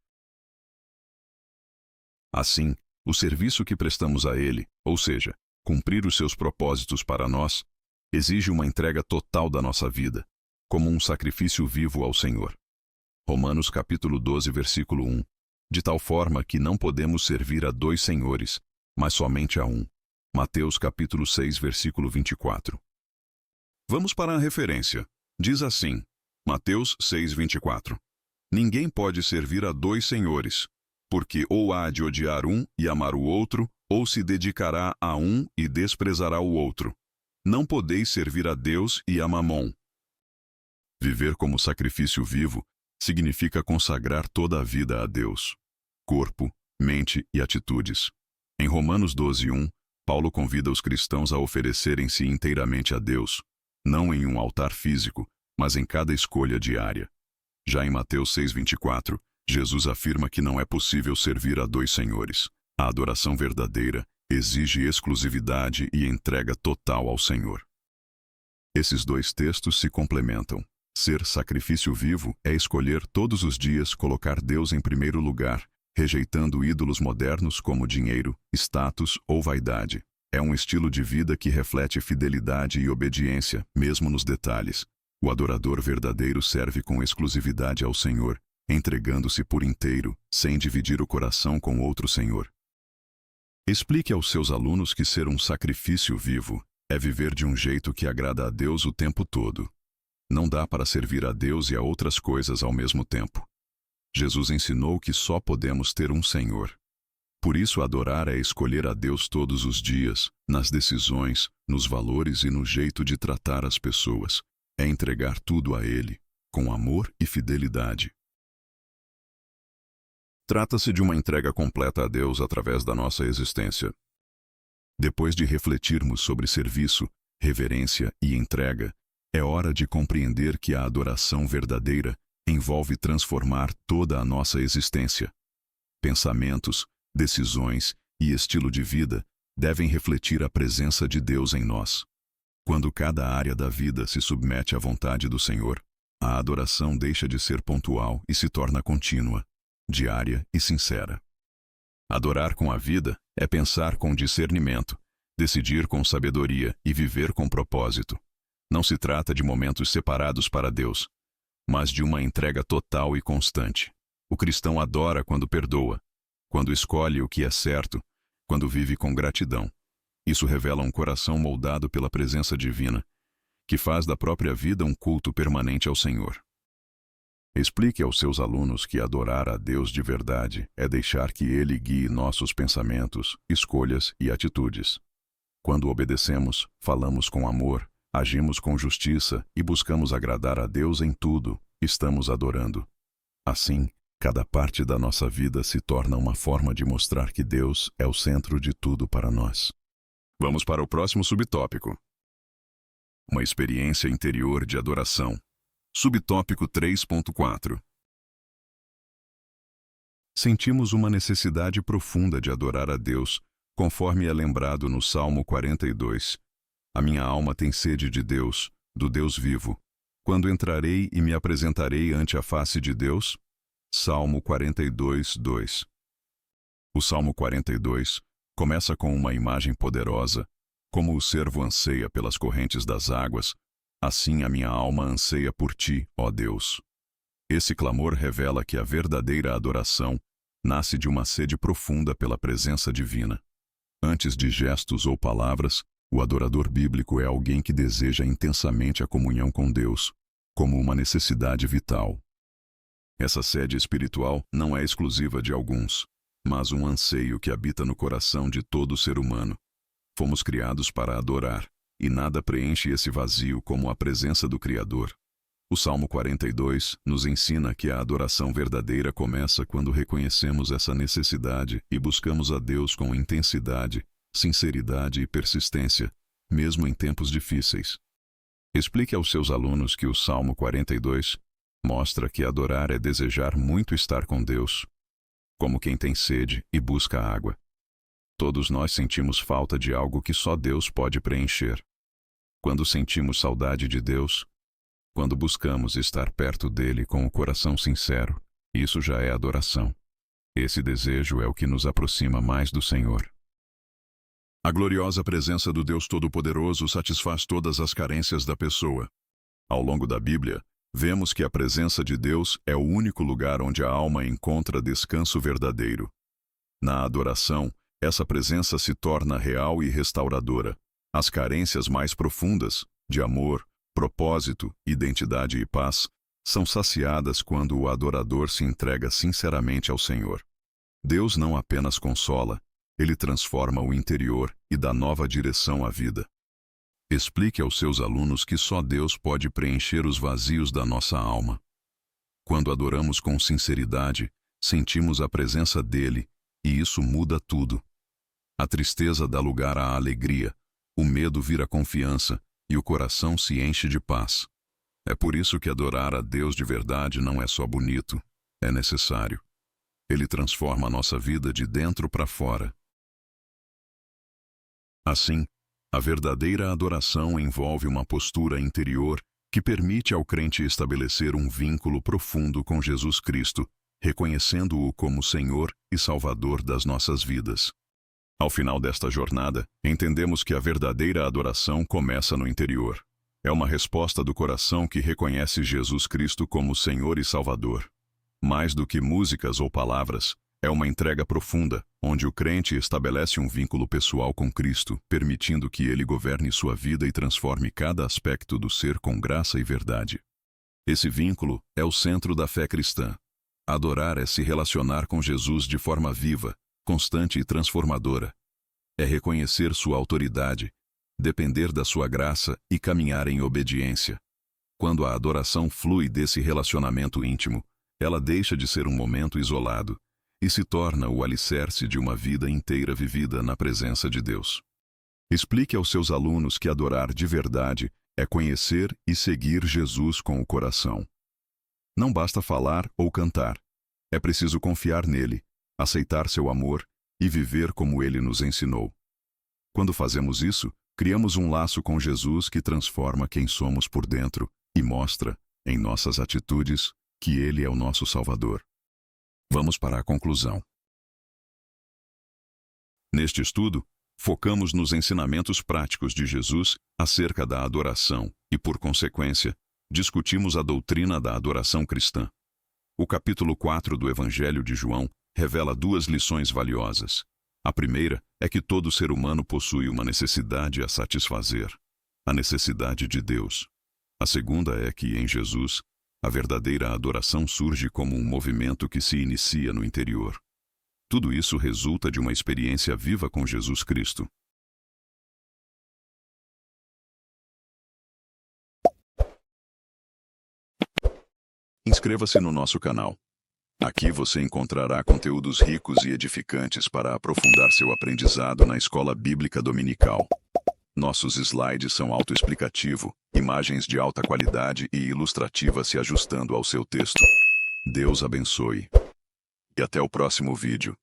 Assim, o serviço que prestamos a Ele, ou seja, cumprir os seus propósitos para nós, exige uma entrega total da nossa vida, como um sacrifício vivo ao Senhor. Romanos capítulo 12, versículo 1. De tal forma que não podemos servir a dois senhores, mas somente a um. Mateus capítulo 6, versículo 24. Vamos para a referência. Diz assim, Mateus 6, 24. Ninguém pode servir a dois senhores, porque ou há de odiar um e amar o outro, ou se dedicará a um e desprezará o outro. Não podeis servir a Deus e a Mamon. Viver como sacrifício vivo significa consagrar toda a vida a Deus, corpo, mente e atitudes. Em Romanos 12, 1, Paulo convida os cristãos a oferecerem-se inteiramente a Deus, não em um altar físico, mas em cada escolha diária. Já em Mateus 6, 24, Jesus afirma que não é possível servir a dois senhores. A adoração verdadeira exige exclusividade e entrega total ao Senhor. Esses dois textos se complementam. Ser sacrifício vivo é escolher todos os dias colocar Deus em primeiro lugar, rejeitando ídolos modernos como dinheiro, status ou vaidade. É um estilo de vida que reflete fidelidade e obediência, mesmo nos detalhes. O adorador verdadeiro serve com exclusividade ao Senhor, entregando-se por inteiro, sem dividir o coração com outro senhor. Explique aos seus alunos que ser um sacrifício vivo é viver de um jeito que agrada a Deus o tempo todo. Não dá para servir a Deus e a outras coisas ao mesmo tempo. Jesus ensinou que só podemos ter um Senhor. Por isso, adorar é escolher a Deus todos os dias, nas decisões, nos valores e no jeito de tratar as pessoas. É entregar tudo a Ele, com amor e fidelidade. Trata-se de uma entrega completa a Deus através da nossa existência. Depois de refletirmos sobre serviço, reverência e entrega, é hora de compreender que a adoração verdadeira envolve transformar toda a nossa existência. Pensamentos, decisões e estilo de vida devem refletir a presença de Deus em nós. Quando cada área da vida se submete à vontade do Senhor, a adoração deixa de ser pontual e se torna contínua, diária e sincera. Adorar com a vida é pensar com discernimento, decidir com sabedoria e viver com propósito. Não se trata de momentos separados para Deus, mas de uma entrega total e constante. O cristão adora quando perdoa, quando escolhe o que é certo, quando vive com gratidão. Isso revela um coração moldado pela presença divina, que faz da própria vida um culto permanente ao Senhor. Explique aos seus alunos que adorar a Deus de verdade é deixar que Ele guie nossos pensamentos, escolhas e atitudes. Quando obedecemos, falamos com amor, agimos com justiça e buscamos agradar a Deus em tudo, estamos adorando. Assim, cada parte da nossa vida se torna uma forma de mostrar que Deus é o centro de tudo para nós. Vamos para o próximo subtópico. Uma experiência interior de adoração. Subtópico 3.4. Sentimos uma necessidade profunda de adorar a Deus, conforme é lembrado no Salmo 42. A minha alma tem sede de Deus, do Deus vivo. Quando entrarei e me apresentarei ante a face de Deus? Salmo 42, 2. O Salmo 42 começa com uma imagem poderosa. Como o servo anseia pelas correntes das águas, assim a minha alma anseia por ti, ó Deus. Esse clamor revela que a verdadeira adoração nasce de uma sede profunda pela presença divina. Antes de gestos ou palavras, o adorador bíblico é alguém que deseja intensamente a comunhão com Deus, como uma necessidade vital. Essa sede espiritual não é exclusiva de alguns, mas um anseio que habita no coração de todo ser humano. Fomos criados para adorar, e nada preenche esse vazio como a presença do Criador. O Salmo 42 nos ensina que a adoração verdadeira começa quando reconhecemos essa necessidade e buscamos a Deus com intensidade, sinceridade e persistência, mesmo em tempos difíceis. Explique aos seus alunos que o Salmo 42 mostra que adorar é desejar muito estar com Deus, como quem tem sede e busca água. Todos nós sentimos falta de algo que só Deus pode preencher. Quando sentimos saudade de Deus, quando buscamos estar perto dele com o coração sincero, isso já é adoração. Esse desejo é o que nos aproxima mais do Senhor. A gloriosa presença do Deus Todo-Poderoso satisfaz todas as carências da pessoa. Ao longo da Bíblia, vemos que a presença de Deus é o único lugar onde a alma encontra descanso verdadeiro. Na adoração, essa presença se torna real e restauradora. As carências mais profundas, de amor, propósito, identidade e paz, são saciadas quando o adorador se entrega sinceramente ao Senhor. Deus não apenas consola, Ele transforma o interior e dá nova direção à vida. Explique aos seus alunos que só Deus pode preencher os vazios da nossa alma. Quando adoramos com sinceridade, sentimos a presença dEle, e isso muda tudo. A tristeza dá lugar à alegria, o medo vira confiança, e o coração se enche de paz. É por isso que adorar a Deus de verdade não é só bonito, é necessário. Ele transforma a nossa vida de dentro para fora. Assim, a verdadeira adoração envolve uma postura interior que permite ao crente estabelecer um vínculo profundo com Jesus Cristo, reconhecendo-o como Senhor e Salvador das nossas vidas. Ao final desta jornada, entendemos que a verdadeira adoração começa no interior. É uma resposta do coração que reconhece Jesus Cristo como Senhor e Salvador. Mais do que músicas ou palavras, É uma entrega profunda, onde o crente estabelece um vínculo pessoal com Cristo, permitindo que Ele governe sua vida e transforme cada aspecto do ser com graça e verdade. Esse vínculo é o centro da fé cristã. Adorar é se relacionar com Jesus de forma viva, constante e transformadora. É reconhecer sua autoridade, depender da sua graça e caminhar em obediência. Quando a adoração flui desse relacionamento íntimo, ela deixa de ser um momento isolado e se torna o alicerce de uma vida inteira vivida na presença de Deus. Explique aos seus alunos que adorar de verdade é conhecer e seguir Jesus com o coração. Não basta falar ou cantar. É preciso confiar nele, aceitar seu amor e viver como ele nos ensinou. Quando fazemos isso, criamos um laço com Jesus que transforma quem somos por dentro e mostra, em nossas atitudes, que ele é o nosso Salvador. Vamos para a conclusão. Neste estudo, focamos nos ensinamentos práticos de Jesus acerca da adoração e, por consequência, discutimos a doutrina da adoração cristã. O capítulo 4 do Evangelho de João revela duas lições valiosas. A primeira é que todo ser humano possui uma necessidade a satisfazer, a necessidade de Deus. A segunda é que, em Jesus, a verdadeira adoração surge como um movimento que se inicia no interior. Tudo isso resulta de uma experiência viva com Jesus Cristo. Inscreva-se no nosso canal. Aqui você encontrará conteúdos ricos e edificantes para aprofundar seu aprendizado na Escola Bíblica Dominical. Nossos slides são autoexplicativo, imagens de alta qualidade e ilustrativas se ajustando ao seu texto. Deus abençoe. E até o próximo vídeo.